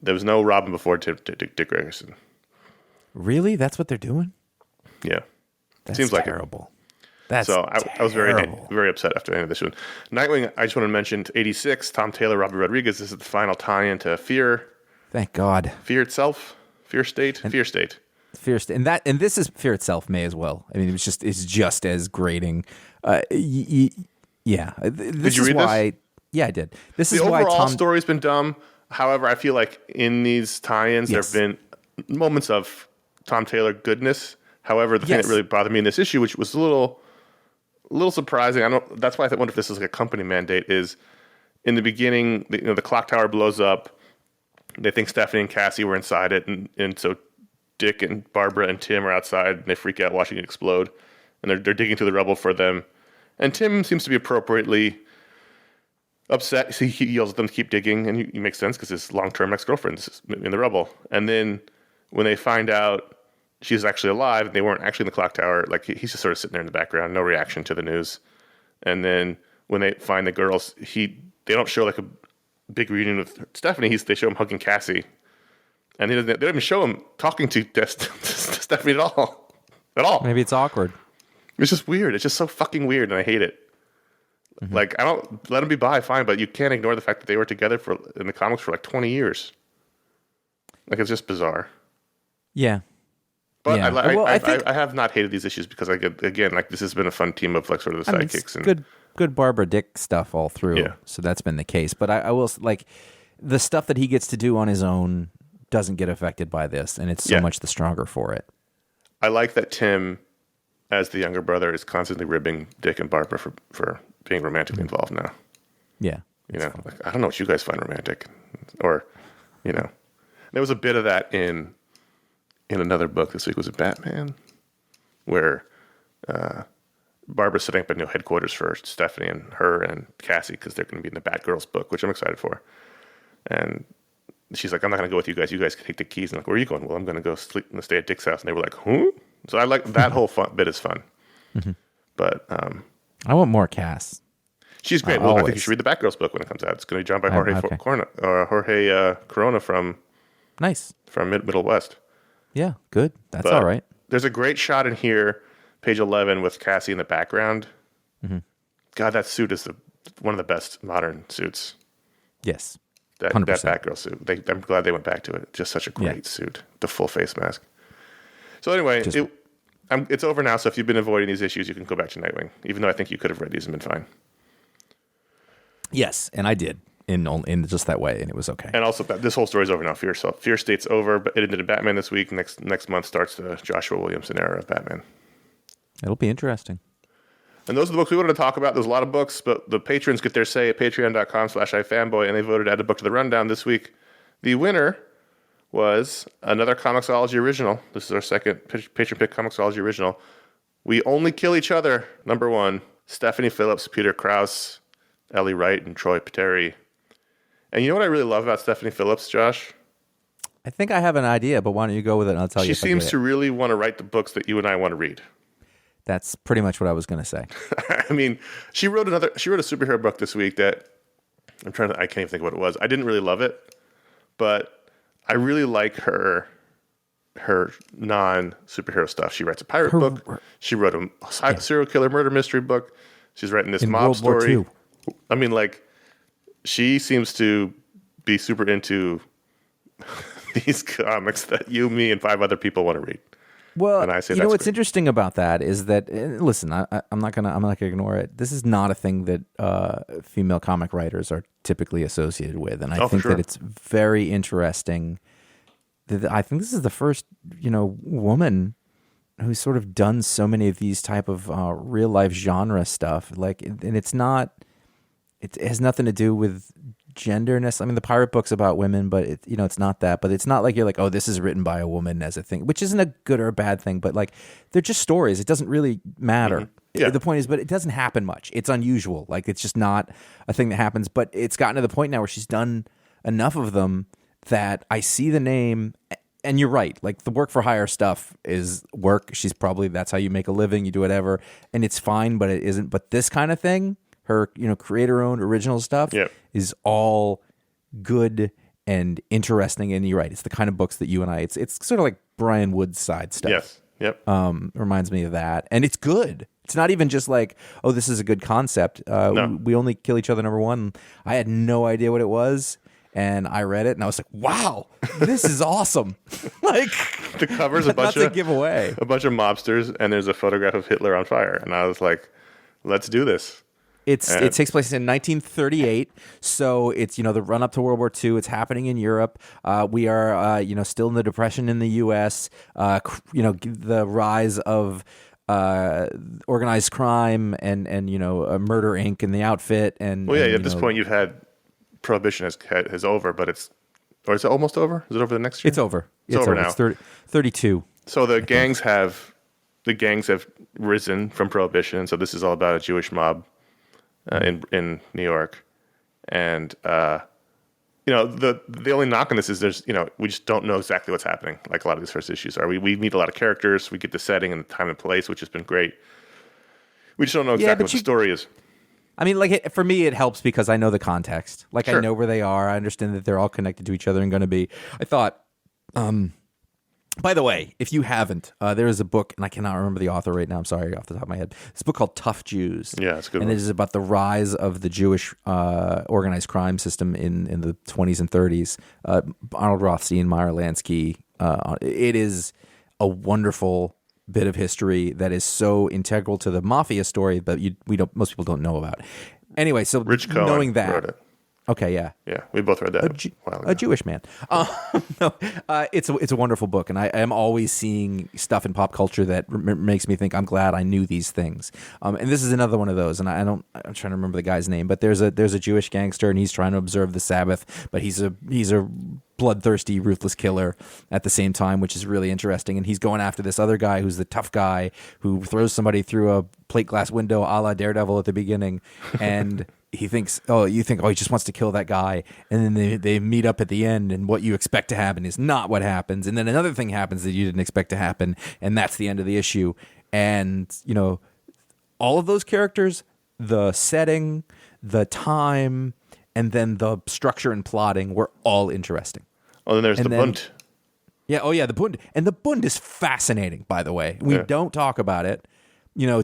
There was no Robin before Dick Grayson. Really? That's what they're doing? Yeah. That's Seems like terrible. That's so I was very terrible. very upset after the end of this one. Nightwing, I just want to mention 86, Tom Taylor, Robbie Rodriguez. This is the final tie-in to Fear. Thank God. Fear itself? Fear State? Fear State. Fear, and this is Fear itself may as well. I mean, it's just as grating. Yeah. This Did you read this? Yeah, I did. This The is why overall Tom. story's been dumb. However, I feel like in these tie-ins, Yes. there have been moments of Tom Taylor goodness. However, the thing Yes. that really bothered me in this issue, which was a little surprising, that's why I wonder if this is like a company mandate, is in the beginning, the clock tower blows up. They think Stephanie and Cassie were inside it, and so Dick and Barbara and Tim are outside, and they freak out watching it explode, and they're digging through the rubble for them. And Tim seems to be appropriately upset. So he yells at them to keep digging, and he makes sense because his long-term ex-girlfriend's in the rubble. And then when they find out she's actually alive, and they weren't actually in the clock tower, like he's just sort of sitting there in the background, no reaction to the news. And then when they find the girls, they don't show like a big reunion with Stephanie. They show him hugging Cassie, and they don't even show him talking to Stephanie at all. At all. Maybe it's awkward. It's just weird. It's just so fucking weird, and I hate it. Mm-hmm. Like, I don't let them be bi, fine, but you can't ignore the fact that they were together in the comics for like 20 years. Like, it's just bizarre. Yeah. But yeah. I have not hated these issues because again, like this has been a fun team of like sort of the sidekicks and good Barbara Dick stuff all through. Yeah. So that's been the case. But I will like the stuff that he gets to do on his own doesn't get affected by this, and it's so much the stronger for it. I like that Tim, as the younger brother, is constantly ribbing Dick and Barbara for being romantically involved now. Yeah. Like, I don't know what you guys find romantic, or there was a bit of that in another book this week. Was it Batman, where Barbara's setting up a new headquarters for Stephanie and her and Cassie because they're going to be in the Batgirls book, which I'm excited for. And she's like, I'm not going to go with you guys. You guys can take the keys. And I'm like, where are you going? Well, I'm going to go stay at Dick's house. And they were like, huh? So I like that whole bit is fun. Mm-hmm. But I want more Cass. She's great. Well, I think you should read the Batgirls book when it comes out. It's going to be drawn by Jorge Corona from Middle West. Yeah, good. That's all right. There's a great shot in here, page 11, with Cassie in the background. Mm-hmm. God, that suit is one of the best modern suits. Yes, that 100%. Batgirl suit. I'm glad they went back to it. Just such a great suit. The full face mask. So anyway, it's over now. So if you've been avoiding these issues, you can go back to Nightwing. Even though I think you could have read these and been fine. Yes, and I did in just that way, and it was okay. And also, this whole story's over now. Fear State's over, but it ended in Batman this week. Next month starts the Joshua Williamson era of Batman. It'll be interesting. And those are the books we wanted to talk about. There's a lot of books, but the patrons get their say at patreon.com/iFanboy, and they voted to add a book to the rundown this week. The winner was another Comixology original. This is our second Patron Pick Comixology original. We Only Kill Each Other, #1. Stephanie Phillips, Peter Krause, Ellie Wright, and Troy Pateri. And you know what I really love about Stephanie Phillips, Josh? I think I have an idea, but why don't you go with it and I'll tell you. She seems to really want to write the books that you and I want to read. That's pretty much what I was going to say. I mean, she wrote a superhero book this week that I can't even think of what it was. I didn't really love it, but I really like her non-superhero stuff. She writes a pirate book. She wrote a serial killer murder mystery book. She's writing this mob story. World War II. I mean, like, she seems to be super into these comics that you, me, and 5 other people want to read. Well, and I say what's interesting about that is that listen, I'm not gonna ignore it. This is not a thing that female comic writers are typically associated with, and I think that it's very interesting. I think this is the first woman who's sort of done so many of these type of real life genre stuff. Like, and it's not. It has nothing to do with genderness. I mean, the pirate book's about women, but it's not that. But it's not like you're like, oh, this is written by a woman as a thing, which isn't a good or a bad thing. But like, they're just stories. It doesn't really matter. Mm-hmm. Yeah. The point is, but it doesn't happen much. It's unusual. Like, it's just not a thing that happens. But it's gotten to the point now where she's done enough of them that I see the name. And you're right. Like, the work for hire stuff is work. That's how you make a living. You do whatever, and it's fine. But it isn't. But this kind of thing. Her, creator-owned original stuff is all good and interesting. And you're right; it's the kind of books that you and I. It's sort of like Brian Wood's side stuff. Yep. Reminds me of that, and it's good. It's not even just like, oh, this is a good concept. No. We only kill each other, number one. I had no idea what it was, and I read it, and I was like, wow, this is awesome. Like, The cover's a bunch not to of give away. a bunch of mobsters, and there's a photograph of Hitler on fire, and I was like, let's do this. It takes place in 1938, so it's the run up to World War II. It's happening in Europe. We are still in the Depression in the U.S. The rise of organized crime and Murder Inc. and the outfit and At this point you've had Prohibition is over, but is it almost over? Is it over the next year? It's over. It's over now. It's 32. So the gangs have risen from Prohibition. So this is all about a Jewish mob in New York, and the only knock on this is we just don't know exactly what's happening. Like a lot of these first issues are. We meet a lot of characters. We get the setting and the time and place, which has been great. We just don't know exactly what the story is. I mean, for me, it helps because I know the context. Like, Sure. I know where they are. I understand that they're all connected to each other and going to be. I thought, by the way, if you haven't, there is a book, and I cannot remember the author right now. I'm sorry, off the top of my head. It's a book called Tough Jews. Yeah, it's a good and one. it is about the rise of the Jewish organized crime system in the 20s and 30s. Arnold Rothstein, Meyer Lansky. It is a wonderful bit of history that is so integral to the mafia story, but most people don't know about. Anyway, so Rich Cohen knowing that, wrote it. Okay, yeah. Yeah, we both read that a while ago. A Jewish man. No, it's a wonderful book, and I am always seeing stuff in pop culture that makes me think I'm glad I knew these things. And this is another one of those. And I'm trying to remember the guy's name, but there's a Jewish gangster, and he's trying to observe the Sabbath, but he's a bloodthirsty, ruthless killer at the same time, which is really interesting. And he's going after this other guy who's the tough guy who throws somebody through a plate glass window, a la Daredevil at the beginning, and he thinks, he just wants to kill that guy. And then they meet up at the end, and what you expect to happen is not what happens. And then another thing happens that you didn't expect to happen, and that's the end of the issue. And, all of those characters, the setting, the time, and then the structure and plotting were all interesting. Oh, then there's the Bund. Yeah, the Bund. And the Bund is fascinating, by the way. We don't talk about it,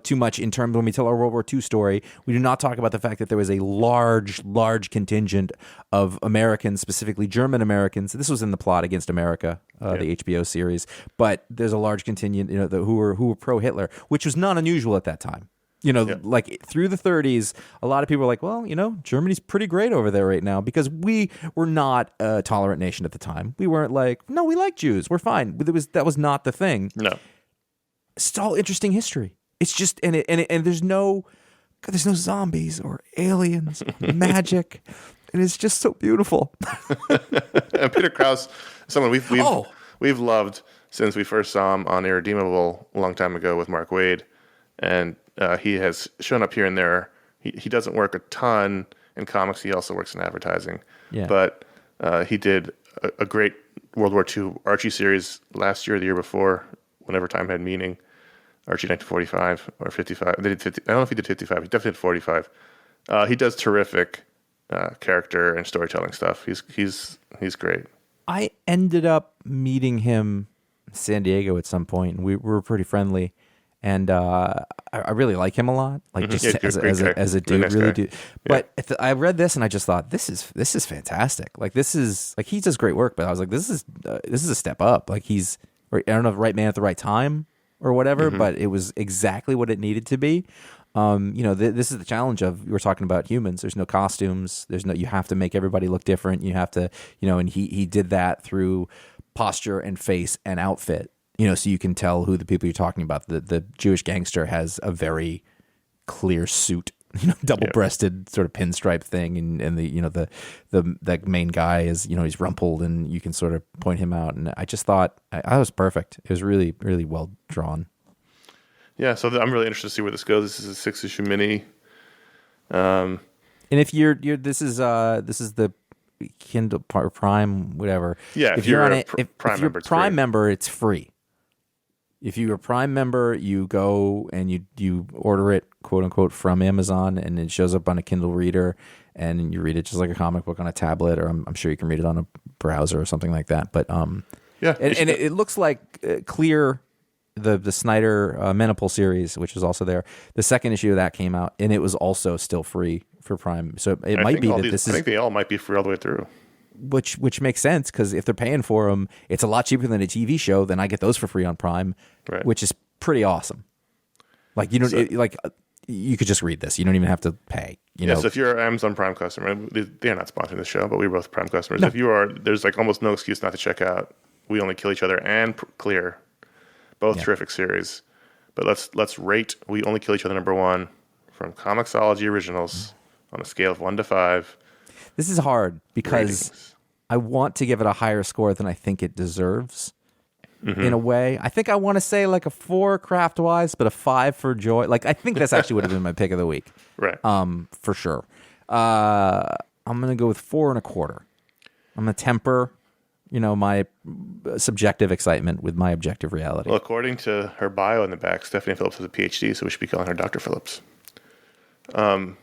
too much in terms when we tell our World War II story. We do not talk about the fact that there was a large contingent of Americans, specifically German Americans. This was in the Plot Against America, the HBO series. But there's a large contingent, who were pro-Hitler, which was not unusual at that time. Like through the 30s, a lot of people were like, well, Germany's pretty great over there right now, because we were not a tolerant nation at the time. We weren't like, no, we like Jews. We're fine. That was not the thing. No. It's all interesting history. It's just, and there's no zombies or aliens, or magic. And it's just so beautiful. And Peter Krause, someone we've loved since we first saw him on Irredeemable a long time ago with Mark Waid. And he has shown up here and there. He doesn't work a ton in comics. He also works in advertising. Yeah. But he did a great World War II Archie series last year or the year before, whenever time had meaning. Archie 1945 or 55. They did 50. I don't know if he did 55. He definitely did 45. He does terrific character and storytelling stuff. He's great. I ended up meeting him in San Diego at some point, and we were pretty friendly. And I really like him a lot, like just as a dude, nice really do. But I read this and I just thought this is fantastic. Like this is like he does great work, but I was like this is a step up. Like he's I don't know, the right man at the right time or whatever, but it was exactly what it needed to be. This is the challenge of, we're talking about humans. There's no costumes. You have to make everybody look different. You have to, and he did that through posture and face and outfit. So you can tell who the people you're talking about. The Jewish gangster has a very clear suit, double-breasted sort of pinstripe thing, and the main guy is he's rumpled, and you can sort of point him out. And I just thought I was perfect. It was really, really well drawn. Yeah, so I'm really interested to see where this goes. This is a 6-issue mini. And if you're this is the Kindle Prime, whatever. Yeah, if you're a Prime member, it's free. If you're a Prime member, you go and you order it, quote unquote, from Amazon, and it shows up on a Kindle reader, and you read it just like a comic book on a tablet, or I'm sure you can read it on a browser or something like that. But it looks like clear the Snyder Menopause series, which is also there. The second issue of that came out, and it was also still free for Prime. So it might be that this is. I think they all might be free all the way through. Which makes sense, because if they're paying for them, it's a lot cheaper than a TV show. Then I get those for free on Prime, right. Which is pretty awesome. Like you could just read this. You don't even have to pay. You know? So if you're an Amazon Prime customer, they're not sponsoring the show, but we're both Prime customers. No. If you are, there's like almost no excuse not to check out We Only Kill Each Other and Clear, both terrific series. But let's rate We Only Kill Each Other #1 from Comixology Originals on a scale of 1 to 5. This is hard because ratings. I want to give it a higher score than I think it deserves. In a way, I think I want to say like a 4 craft-wise, but a 5 for joy. Like I think that's actually would have been my pick of the week, right? For sure. I'm gonna go with 4 1/4. I'm gonna temper, my subjective excitement with my objective reality. Well, according to her bio in the back, Stephanie Phillips has a PhD, so we should be calling her Dr. Phillips. I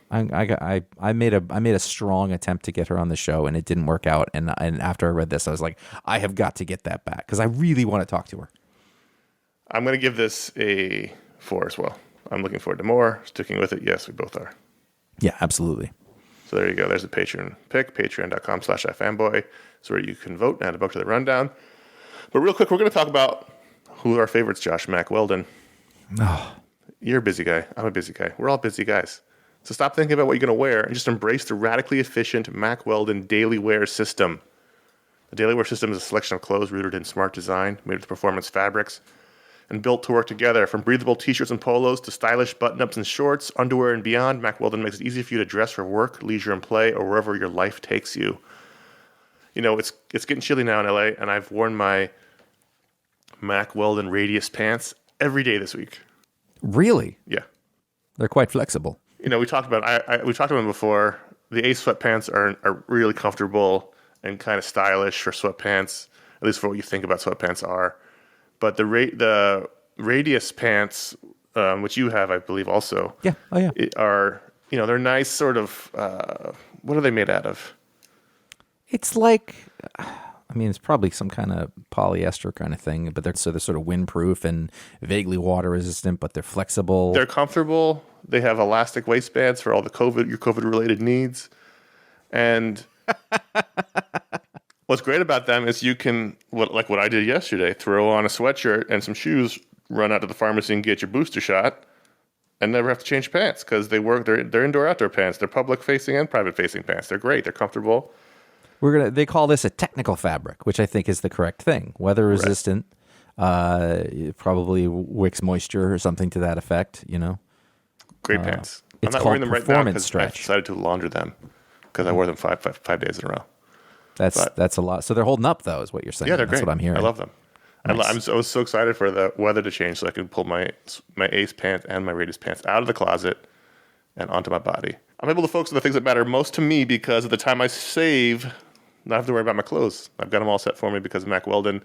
made a strong attempt to get her on the show, and it didn't work out. And after I read this, I was like, I have got to get that back because I really want to talk to her. I'm going to give this a 4 as well. I'm looking forward to more. Sticking with it, yes, we both are. Yeah, absolutely. So there you go. There's the Patron pick, patreon.com/iFanboy. It's where you can vote and add a book to the rundown. But real quick, we're going to talk about who are our favorites, Josh. Mack Weldon. Oh. You're a busy guy. I'm a busy guy. We're all busy guys. So stop thinking about what you're going to wear and just embrace the radically efficient Mack Weldon Daily Wear System. The Daily Wear System is a selection of clothes rooted in smart design, made with performance fabrics, and built to work together. From breathable t-shirts and polos to stylish button-ups and shorts, underwear, and beyond, Mack Weldon makes it easy for you to dress for work, leisure, and play, or wherever your life takes you. It's getting chilly now in LA, and I've worn my Mack Weldon Radius pants every day this week. Really? Yeah. They're quite flexible. We talked about we talked about them before. The Ace sweatpants are really comfortable and kind of stylish for sweatpants, at least for what you think about sweatpants are. But the Radius pants, which you have, I believe, also, yeah, are they're nice. Sort of, what are they made out of? It's like, it's probably some kind of polyester kind of thing, but they're sort of windproof and vaguely water resistant, but they're flexible. They're comfortable. They have elastic waistbands for all your COVID related needs. And what's great about them is you can, like what I did yesterday, throw on a sweatshirt and some shoes, run out to the pharmacy and get your booster shot, and never have to change pants because they're indoor outdoor pants. They're public facing and private facing pants. They're great. They're comfortable. They call this a technical fabric, which I think is the correct thing. Weather resistant, it probably wicks moisture or something to that effect. Great pants. It's I'm not called wearing them right now because I stretch. decided to launder them because I wore them five days in a row. That's a lot. So they're holding up, though, is what you're saying. Yeah, they're That's great. what I'm hearing. I love them. Nice. I was so excited for the weather to change so I could pull my Ace pants and my Radius pants out of the closet and onto my body. I'm able to focus on the things that matter most to me because of the time I save. Not have to worry about my clothes. I've got them all set for me because of Mack Weldon.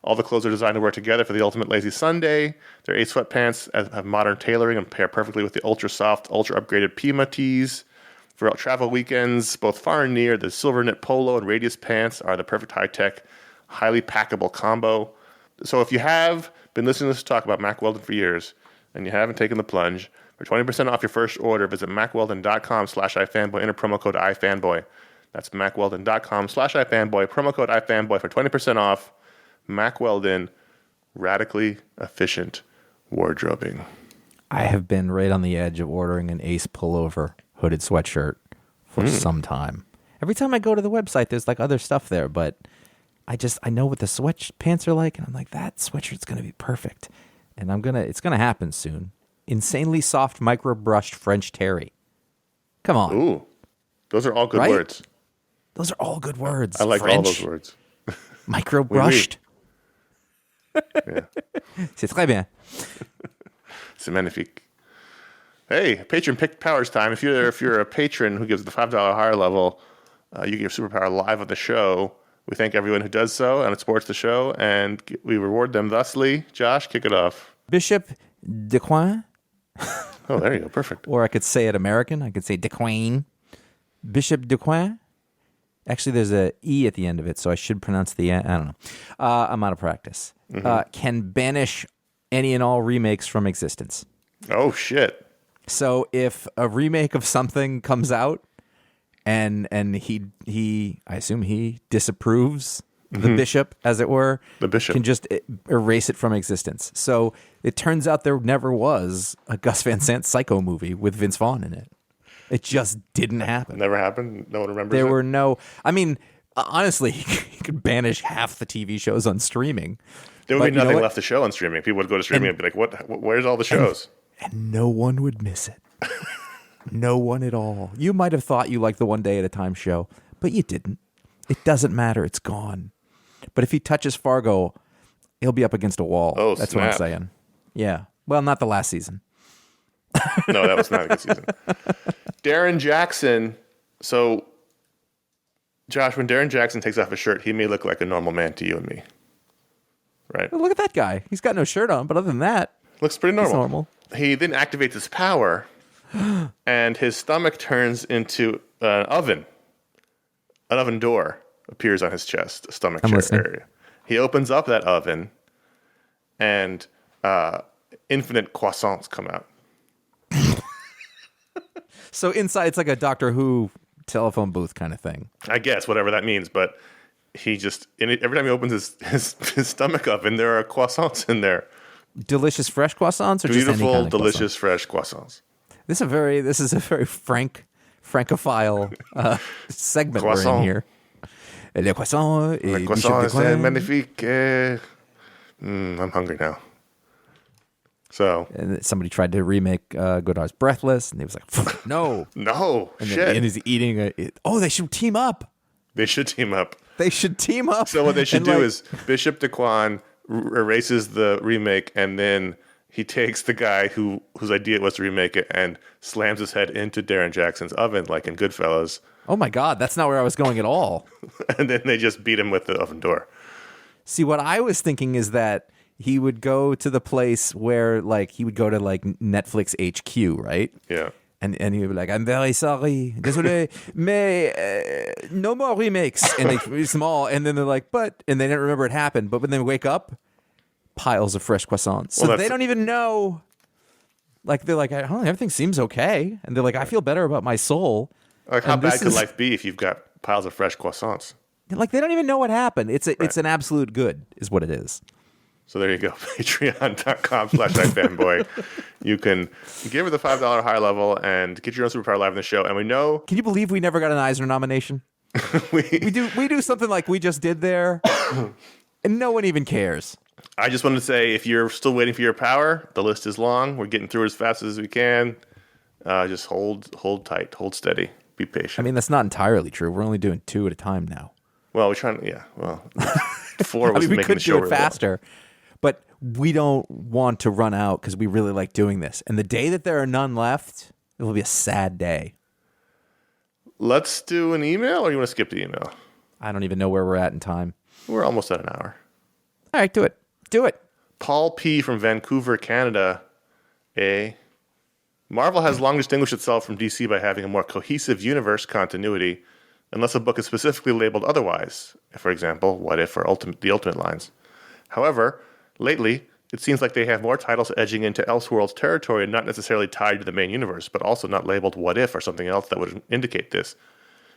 All the clothes are designed to work together for the ultimate lazy Sunday. Their Ace sweatpants have modern tailoring and pair perfectly with the ultra soft, ultra upgraded Pima tees. For travel weekends, both far and near, the silver knit polo and Radius pants are the perfect high-tech, highly packable combo. So if you have been listening to us talk about Mack Weldon for years and you haven't taken the plunge, for 20% off your first order, visit MackWeldon.com/iFanboy, enter promo code iFanboy. That's MackWeldon.com/iFanboy, promo code iFanboy for 20% off. Mack Weldon, radically efficient wardrobing. I have been right on the edge of ordering an Ace pullover hooded sweatshirt for some time. Every time I go to the website, there's like other stuff there, but I know what the sweatpants are like, and I'm like, that sweatshirt's going to be perfect. And it's going to happen soon. Insanely soft, micro-brushed French terry. Come on. Ooh, those are all good words. Those are all good words. I like French, all those words. Micro-brushed. Yeah. C'est très bien. C'est magnifique. Hey, Patron Pick Powers time. If you're a patron who gives the $5 higher level, you get your superpower live on the show. We thank everyone who does so and it supports the show, and we reward them thusly. Josh, kick it off. Bishop Dequaine. Oh, there you go. Perfect. Or I could say it American. I could say Dequaine. Bishop Dequaine. Actually, there's a E at the end of it, so I should pronounce the I don't know. I'm out of practice. Can banish any and all remakes from existence. Oh, shit. So if a remake of something comes out and he I assume he disapproves the bishop, as it were, The bishop can just erase it from existence. So it turns out there never was a Gus Van Sant Psycho movie with Vince Vaughn in it. It just didn't happen. Never happened. No one remembers. There were no. I mean, honestly, he could banish half the TV shows on streaming. There would be nothing what? left to show on streaming. People would go to streaming and be like, "What? Where's all the shows?" And no one would miss it. No one at all. You might have thought you liked the One Day at a Time show, but you didn't. It doesn't matter. It's gone. But if he touches Fargo, he'll be up against a wall. Oh, that's snap. what I'm saying. Yeah. Well, not the last season. No, that was not a good season. Darren Jackson. So, Josh, when Darren Jackson takes off his shirt, he may look like a normal man to you and me. Right? Well, look at that guy. He's got no shirt on, but other than that, Looks pretty normal. it's normal. He then activates his power, and his stomach turns into an oven. An oven door appears on his chest, a stomach area. He opens up that oven, and infinite croissants come out. So inside, it's like a Doctor Who telephone booth kind of thing. I guess, whatever that means, but he just, every time he opens his stomach oven, there are croissants in there. Delicious fresh croissants, or just any Beautiful, kind of delicious, fresh croissants. This is a very francophile segment Croissant. we're in here. Le croissant, et Le croissant Bishop is Dequaine. magnifique. I'm hungry now. So, And somebody tried to remake Godard's Breathless, and he was like, "No, no, and shit. and he's eating they should team up. They should team up. They should team up. So what they should And, do like, is Bishop Dequaine erases the remake, and then he takes the guy whose idea it was to remake it and slams his head into Darren Jackson's oven, like in Goodfellas. oh my God, that's not where I was going at all. And then they just beat him with the oven door. See, what I was thinking is that he would go to the place where, like, he would go to like Netflix HQ, right? Yeah. And he would be like, "I'm very sorry, désolé, mais no more remakes." And they release them all, and then they're like, "But," and they didn't remember it happened. But when they wake up, piles of fresh croissants. So Well, they don't even know. Like, they're like, "I don't know, everything seems okay," and they're like, "I feel better about my soul." Like, how And bad this could is- life be if you've got piles of fresh croissants? Like, they don't even know what happened. It's an absolute good, is what it is. So there you go. Patreon.com/iFanboy. You can give her the $5 high level and get your own superpower live in the show. And we know Can you believe we never got an Eisner nomination? we do something like we just did there, and no one even cares. I just wanted to say, if you're still waiting for your power, the list is long. We're getting through it as fast as we can. Just hold tight, hold steady, be patient. I mean, that's not entirely true. We're only doing 2 at a time now. Well, we're trying to, yeah. Well, 4 I was mean, we making could the show do it really long. faster, but we don't want to run out because we really like doing this. And the day that there are none left, it will be a sad day. Let's do an email, or you want to skip the email? I don't even know where we're at in time. We're almost at an hour. All right, do it. Do it. Paul P. from Vancouver, Canada. Marvel has long distinguished itself from DC by having a more cohesive universe continuity, unless a book is specifically labeled otherwise. For example, What If or The Ultimate lines. However, lately, it seems like they have more titles edging into Elseworlds territory and not necessarily tied to the main universe, but also not labeled What If or something else that would indicate this.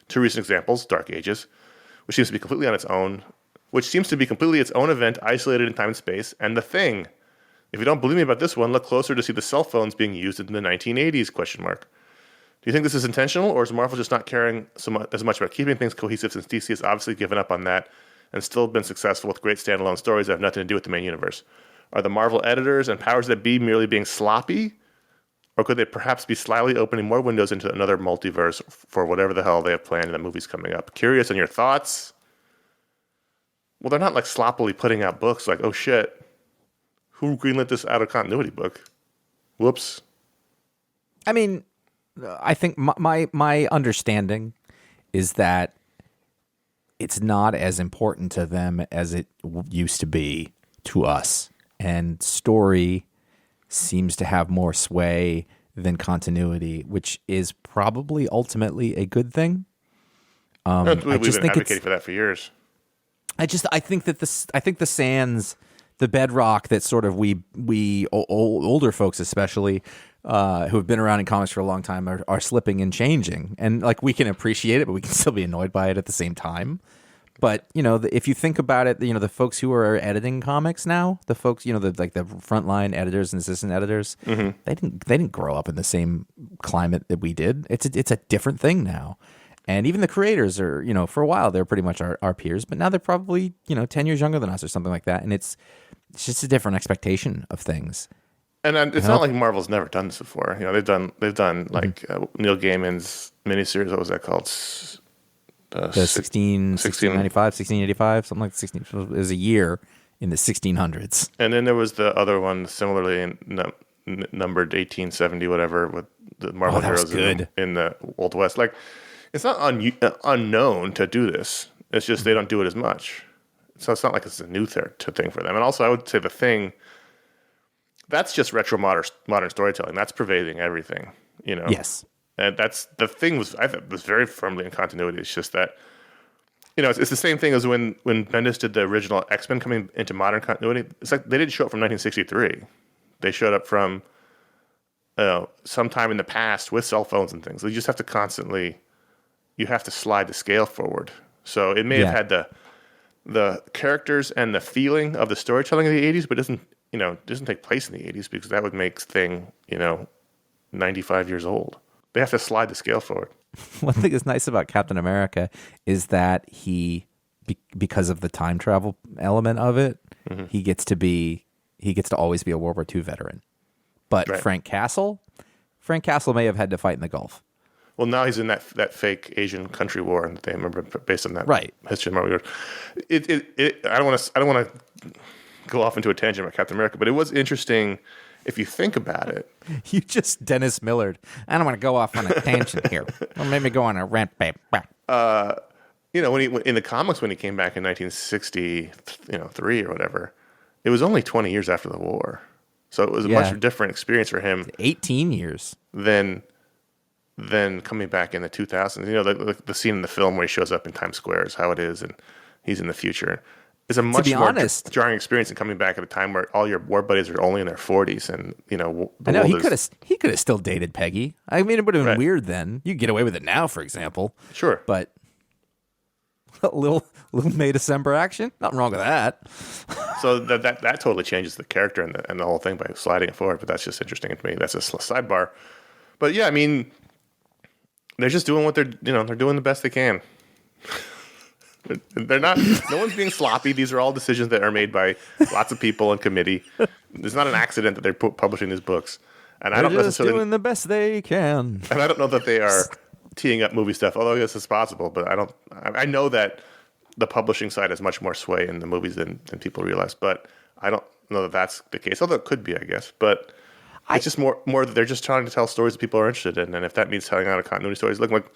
2 recent examples, Dark Ages, which seems to be completely its own event, isolated in time and space, and The Thing. If you don't believe me about this one, look closer to see the cell phones being used in the 1980s, Do you think this is intentional, or is Marvel just not caring as much about keeping things cohesive, since DC has obviously given up on that and still been successful with great standalone stories that have nothing to do with the main universe? Are the Marvel editors and powers that be merely being sloppy? Or could they perhaps be slyly opening more windows into another multiverse for whatever the hell they have planned in the movies coming up? Curious on your thoughts? Well, they're not like sloppily putting out books like, oh shit, who greenlit this out of continuity book? Whoops. I mean, I think my understanding is that it's not as important to them as it used to be to us. And story seems to have more sway than continuity, which is probably ultimately a good thing. We've been advocating for that for years. I think the sands the bedrock that sort of older folks especially who have been around in comics for a long time are slipping and changing. And like, we can appreciate it, but we can still be annoyed by it at the same time. But, you know, if you think about it, you know, the folks who are editing comics now, the folks, you know, the frontline editors and assistant editors, they didn't grow up in the same climate that we did. It's a different thing now. And even the creators are, you know, for a while they're pretty much our peers, but now they're probably, you know, 10 years younger than us or something like that. And it's just a different expectation of things. And it's not like Marvel's never done this before. You know, they've done like Neil Gaiman's miniseries. What was that called? The 1695, 1685, something like 16. It was a year in the 1600s. And then there was the other one, similarly numbered 1870, whatever, with the Marvel heroes in the Old West. Like, it's not unknown to do this. It's just they don't do it as much. So it's not like it's a new thing for them. And also, I would say the Thing, that's just retro modern storytelling. That's pervading everything, you know? Yes. And that's the Thing I thought was very firmly in continuity. It's just that, you know, it's the same thing as when Bendis did the original X-Men coming into modern continuity. It's like they didn't show up from 1963. They showed up from sometime in the past with cell phones and things. You just have to you have to slide the scale forward. So it may have had the characters and the feeling of the storytelling of the 80s, but it doesn't take place in the 80s, because that would make Thing, you know, 95 years old. They have to slide the scale forward. One thing that's nice about Captain America is that because of the time travel element of it, he gets to always be a World War II veteran. But right. Frank Castle may have had to fight in the Gulf. Well, now he's in that fake Asian country war that they remember based on that history of Marvel. I don't want to go off into a tangent about Captain America, but it was interesting. If you think about it, you just Dennis Millard. I don't want to go off on a tangent here. Or maybe go on a rant, babe. You know, in the comics, when he came back in 1963 or whatever, it was only 20 years after the war, so it was a much different experience for him. 18 years than coming back in the 2000s. You know, the scene in the film where he shows up in Times Square is how it is, and he's in the future. It's a much more jarring experience than coming back at a time where all your war buddies are only in their 40s, and you know. I know he could have still dated Peggy. I mean, it would have been weird then. You get away with it now, for example. Sure, but a little May December action, nothing wrong with that. So that totally changes the character and the whole thing by sliding it forward. But that's just interesting to me. That's a sidebar. But yeah, I mean, they're just doing what they're doing the best they can. They're not. No one's being sloppy. These are all decisions that are made by lots of people in committee. It's not an accident that they're publishing these books. And I don't necessarily doing the best they can. And I don't know that they are teeing up movie stuff. Although I guess it's possible. But I don't. I know that the publishing side has much more sway in the movies than people realize. But I don't know that that's the case. Although it could be, I guess. But it's just more that they're just trying to tell stories that people are interested in. And if that means telling out of continuity stories, look like.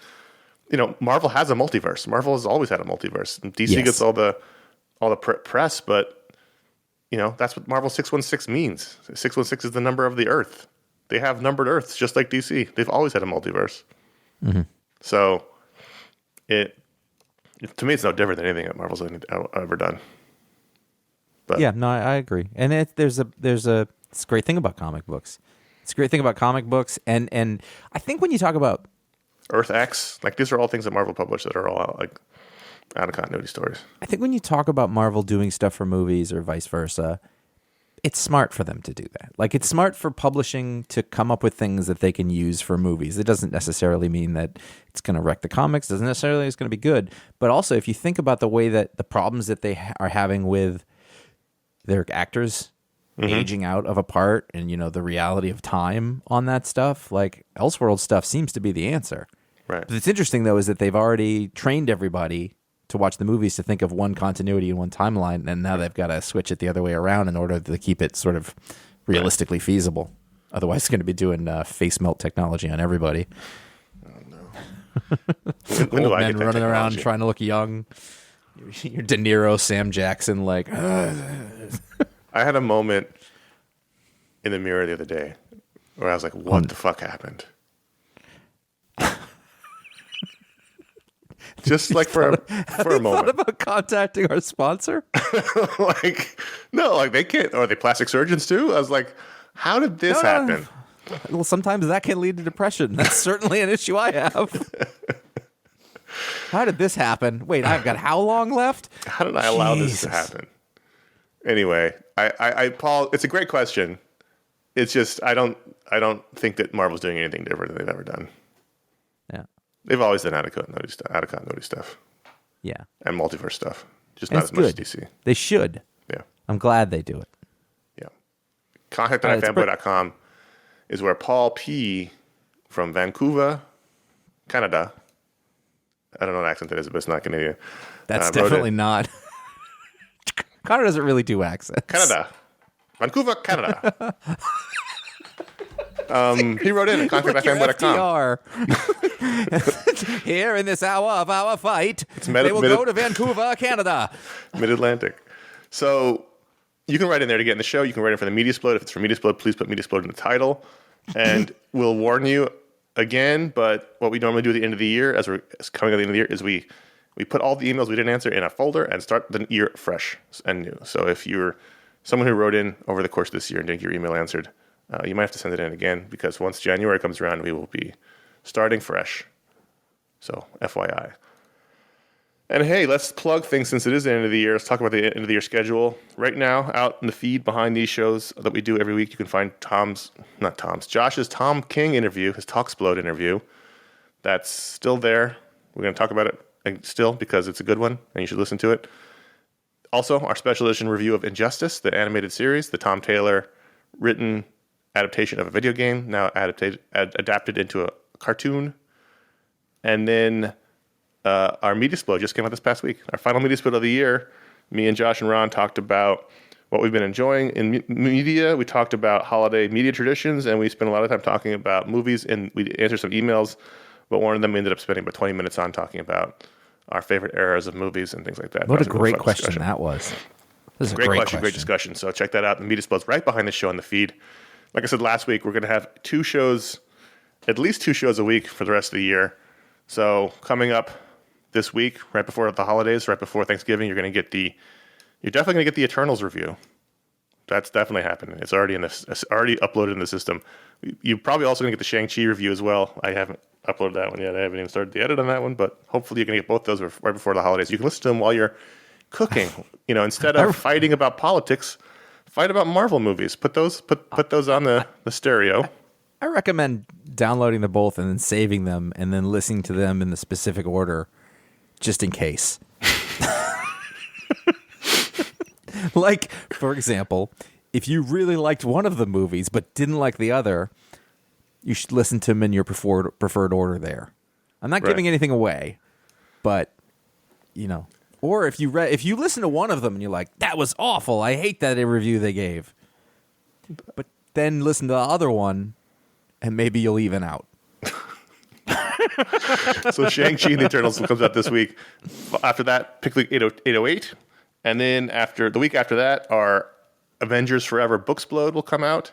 You know, Marvel has a multiverse. Marvel has always had a multiverse. And DC gets all the press, but you know that's what Marvel 616 means. 616 is the number of the Earth. They have numbered Earths, just like DC. They've always had a multiverse. Mm-hmm. So, to me, it's no different than anything that Marvel's ever done. But yeah, no, I agree. And it's a great thing about comic books. It's a great thing about comic books, and I think when you talk about Earth X, like these are all things that Marvel published that are all out of continuity stories. I think when you talk about Marvel doing stuff for movies or vice versa, it's smart for them to do that. Like, it's smart for publishing to come up with things that they can use for movies. It doesn't necessarily mean that it's going to wreck the comics. It doesn't necessarily mean it's going to be good. But also, if you think about the way that the problems that they are having with their actors aging out of a part and, you know, the reality of time on that stuff, like Elseworld stuff seems to be the answer. Right. But it's interesting, though, is that they've already trained everybody to watch the movies to think of one continuity and one timeline, and now they've got to switch it the other way around in order to keep it sort of realistically feasible. Otherwise, it's going to be doing face melt technology on everybody. Oh, no. When do I get that running technology? Around trying to look young. You're De Niro, Sam Jackson, like... I had a moment in the mirror the other day where I was like, what the fuck happened? Just like for a thought moment. about contacting our sponsor? Like, no, like they can't. Are they plastic surgeons too? I was like, how did this happen? Well, sometimes that can lead to depression. That's certainly an issue I have. How did this happen? Wait, I've got how long left? How did I allow this to happen? Anyway, I Paul, it's a great question. It's just I don't think that Marvel's doing anything different than they've ever done. Yeah, they've always done out of continuity stuff. Yeah, and multiverse stuff, just not as much as DC. They should. Yeah, I'm glad they do it. Yeah, contact.ifanboy.com is where Paul P. from Vancouver, Canada. I don't know what accent that is, but it's not Canadian. That's definitely not. Connor doesn't really do accents. Canada. Vancouver, Canada. He wrote in at contact.ifanboy.com. Here in this hour of our fight, they will go to Vancouver, Canada. Mid-Atlantic. So you can write in there to get in the show. You can write in for the Media Explode. If it's for Media Explode, please put Media Explode in the title. And we'll warn you again, but what we normally do at the end of the year, as we're coming at the end of the year, is we put all the emails we didn't answer in a folder and start the year fresh and new. So if you're someone who wrote in over the course of this year and didn't get your email answered, you might have to send it in again, because once January comes around, we will be starting fresh. So FYI. And hey, let's plug things since it is the end of the year. Let's talk about the end of the year schedule. Right now, out in the feed behind these shows that we do every week, you can find Josh's Tom King interview, his Talksplode interview. That's still there. We're going to talk about it still because it's a good one and you should listen to it. Also, our special edition review of Injustice, the animated series, the Tom Taylor written adaptation of a video game, now adapted into a cartoon. And then our Media Explode just came out this past week. Our final Media Explode of the year. Me and Josh and Ron talked about what we've been enjoying in media. We talked about holiday media traditions, and we spent a lot of time talking about movies, and we answered some emails, but one of them we ended up spending about 20 minutes on talking about our favorite eras of movies and things like that. What a great question that was. This is a great question, great discussion. So check that out. The Media Explode's right behind the show on the feed. Like I said last week, we're going to have at least two shows a week for the rest of the year. So coming up this week, right before the holidays, right before Thanksgiving, you're definitely going to get the Eternals review. That's definitely happening. It's already already uploaded in the system. You're probably also going to get the Shang-Chi review as well. I haven't uploaded that one yet. I haven't even started the edit on that one, but hopefully you're going to get both those right before the holidays. You can listen to them while you're cooking. Instead of fighting about politics, fight about Marvel movies. Put those on the stereo. I recommend downloading them both and then saving them and then listening to them in the specific order, just in case. Like, for example, if you really liked one of the movies but didn't like the other, you should listen to them in your preferred order there. I'm not giving anything away, but, or if you listen to one of them and you're like, that was awful, I hate that review they gave, but then listen to the other one and maybe you'll even out. So Shang-Chi and the Eternals comes out this week. After that, Pick League 808. And then the week after that, our Avengers Forever Booksplode will come out,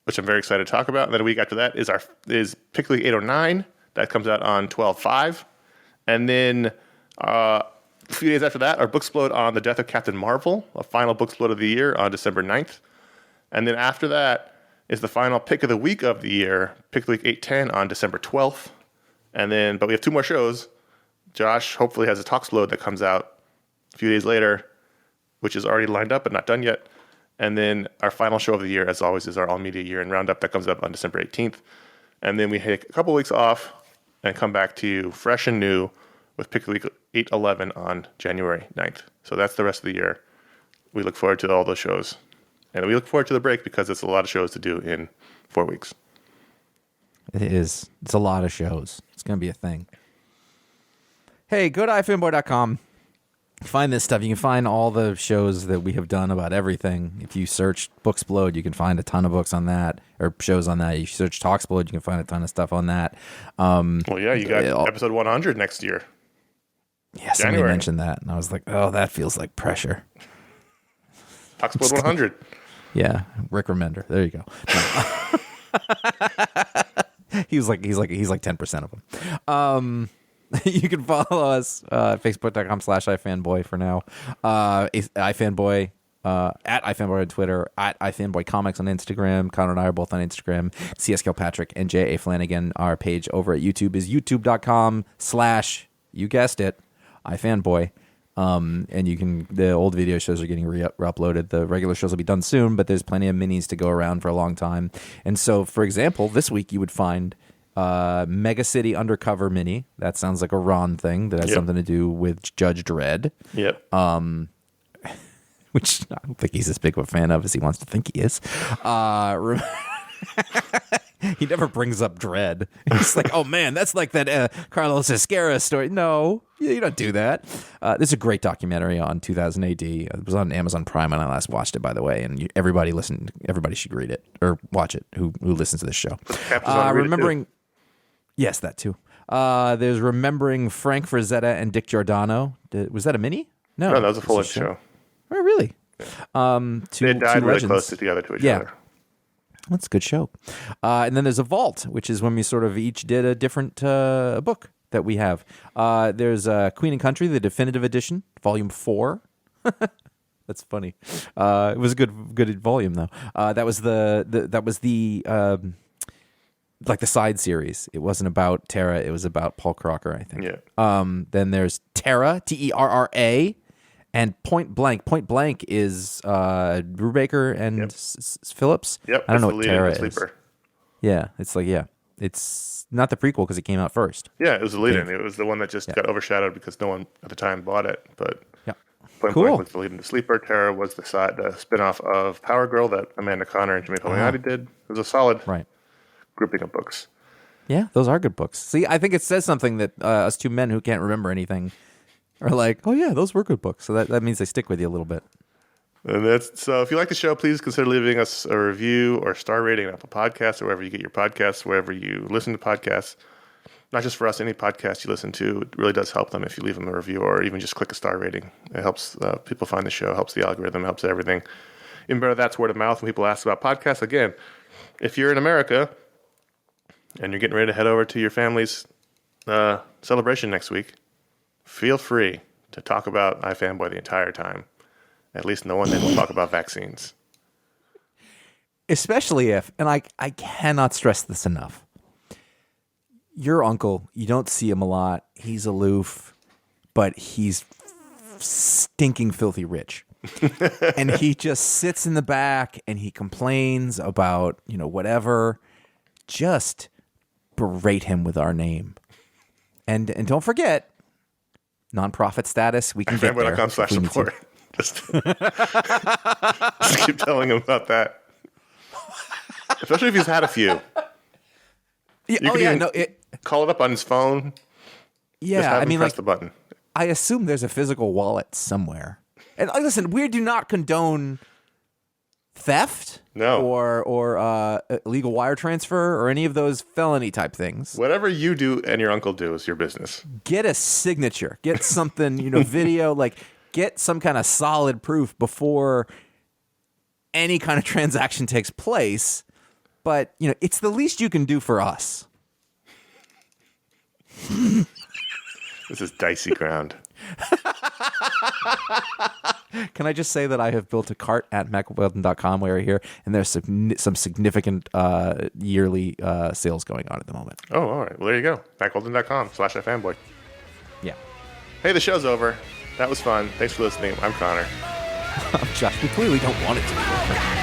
which I'm very excited to talk about. And then a week after that is Pick League 809. That comes out on 12/5. And then a few days after that, our Booksplode on the death of Captain Marvel, a final Booksplode of the year on December 9th. And then after that is the final Pick of the Week of the year, Pick League 810 on December 12th. But we have two more shows. Josh hopefully has a Talksplode that comes out a few days later, which is already lined up but not done yet. And then our final show of the year, as always, is our All Media Year and Roundup that comes up on December 18th. And then we take a couple weeks off and come back to you fresh and new with Pick Week 811 on January 9th. So that's the rest of the year. We look forward to all those shows. And we look forward to the break because it's a lot of shows to do in 4 weeks. It is. It's a lot of shows. It's going to be a thing. Hey, go to iFanboy.com. Find this stuff. You can find all the shows that we have done about everything. If you search Booksplode, you can find a ton of books on that, or shows on that. You search Talksplode, you can find a ton of stuff on that. Well, yeah, you got episode 100 next year. Yeah, somebody mentioned that, and I was like, oh, that feels like pressure. Talksplode 100. Yeah, Rick Remender. There you go. No. He's like 10% of them. You can follow us facebook.com/iFanboy for now. iFanboy at iFanboy on Twitter, at iFanboy Comics on Instagram. Connor and I are both on Instagram. C.S. Kilpatrick and J.A. Flanagan. Our page over at YouTube is youtube.com/ you guessed it, iFanboy. And you can, the old video shows are getting re-uploaded. The regular shows will be done soon, but there's plenty of minis to go around for a long time. And so, for example, this week you would find Mega City Undercover mini. That sounds like a Ron thing that has something to do with Judge Dredd. Yep. Which I don't think he's as big of a fan of as he wants to think he is. He never brings up Dredd. It's like, oh man, that's like that Carlos Esquera story. No, you don't do that. This is a great documentary on 2000 AD. It was on Amazon Prime when I last watched it, by the way. And everybody should read it or watch it who listens to this show. Remembering, yes, that too. There's Remembering Frank Frazetta and Dick Giordano. Was that a mini? No, that was a full-length show. Oh, really? They died really close together to each other. That's a good show. And then there's a vault, which is when we sort of each did a different book that we have. There's Queen and Country, the definitive edition, volume 4. That's funny. It was a good volume though. That was the like the side series. It wasn't about Terra. It was about Paul Crocker, I think. Yeah. Then there's Terra, Terra. And Point Blank. Point Blank is Brubaker and Phillips. Yep. I don't know what Terra is. Sleeper. Yeah, it's not the prequel because it came out first. Yeah, it was the lead-in. It was the one that just got overshadowed because no one at the time bought it. But Point Blank was the lead-in to Sleeper. Terra was the spin-off of Power Girl that Amanda Conner and Jimmy Palmiotti did. It was a solid grouping of books. Yeah, those are good books. See, I think it says something that us two men who can't remember anything are like, oh yeah, those were good books. So that means they stick with you a little bit. And so if you like the show, please consider leaving us a review or star rating on Apple Podcasts or wherever you get your podcasts, wherever you listen to podcasts. Not just for us, any podcast you listen to, it really does help them if you leave them a review or even just click a star rating. It helps people find the show, helps the algorithm, helps everything. Even better, that's word of mouth when people ask about podcasts. Again, if you're in America and you're getting ready to head over to your family's celebration next week, feel free to talk about iFanboy the entire time. At least no one then will talk about vaccines. Especially if, and I cannot stress this enough, your uncle, you don't see him a lot. He's aloof, but he's stinking filthy rich. And he just sits in the back and he complains about, whatever. Just berate him with our name. And don't forget, nonprofit status, we can get there. iFanboy.com/support. Just keep telling him about that. Especially if he's had a few. Call it up on his phone. Yeah, just have him press the button. I assume there's a physical wallet somewhere. And listen, we do not condone theft, or illegal wire transfer, or any of those felony type things. Whatever you do and your uncle do is your business. Get a signature. Get something, video, get some kind of solid proof before any kind of transaction takes place. But, it's the least you can do for us. This is dicey ground. Can I just say that I have built a cart at macweldon.com while we're here, and there's some significant yearly sales going on at the moment. Oh, all right. Well, there you go. macweldon.com/iFanboy. Yeah. Hey, the show's over. That was fun. Thanks for listening. I'm Connor. I'm Josh. We clearly don't want it to be over.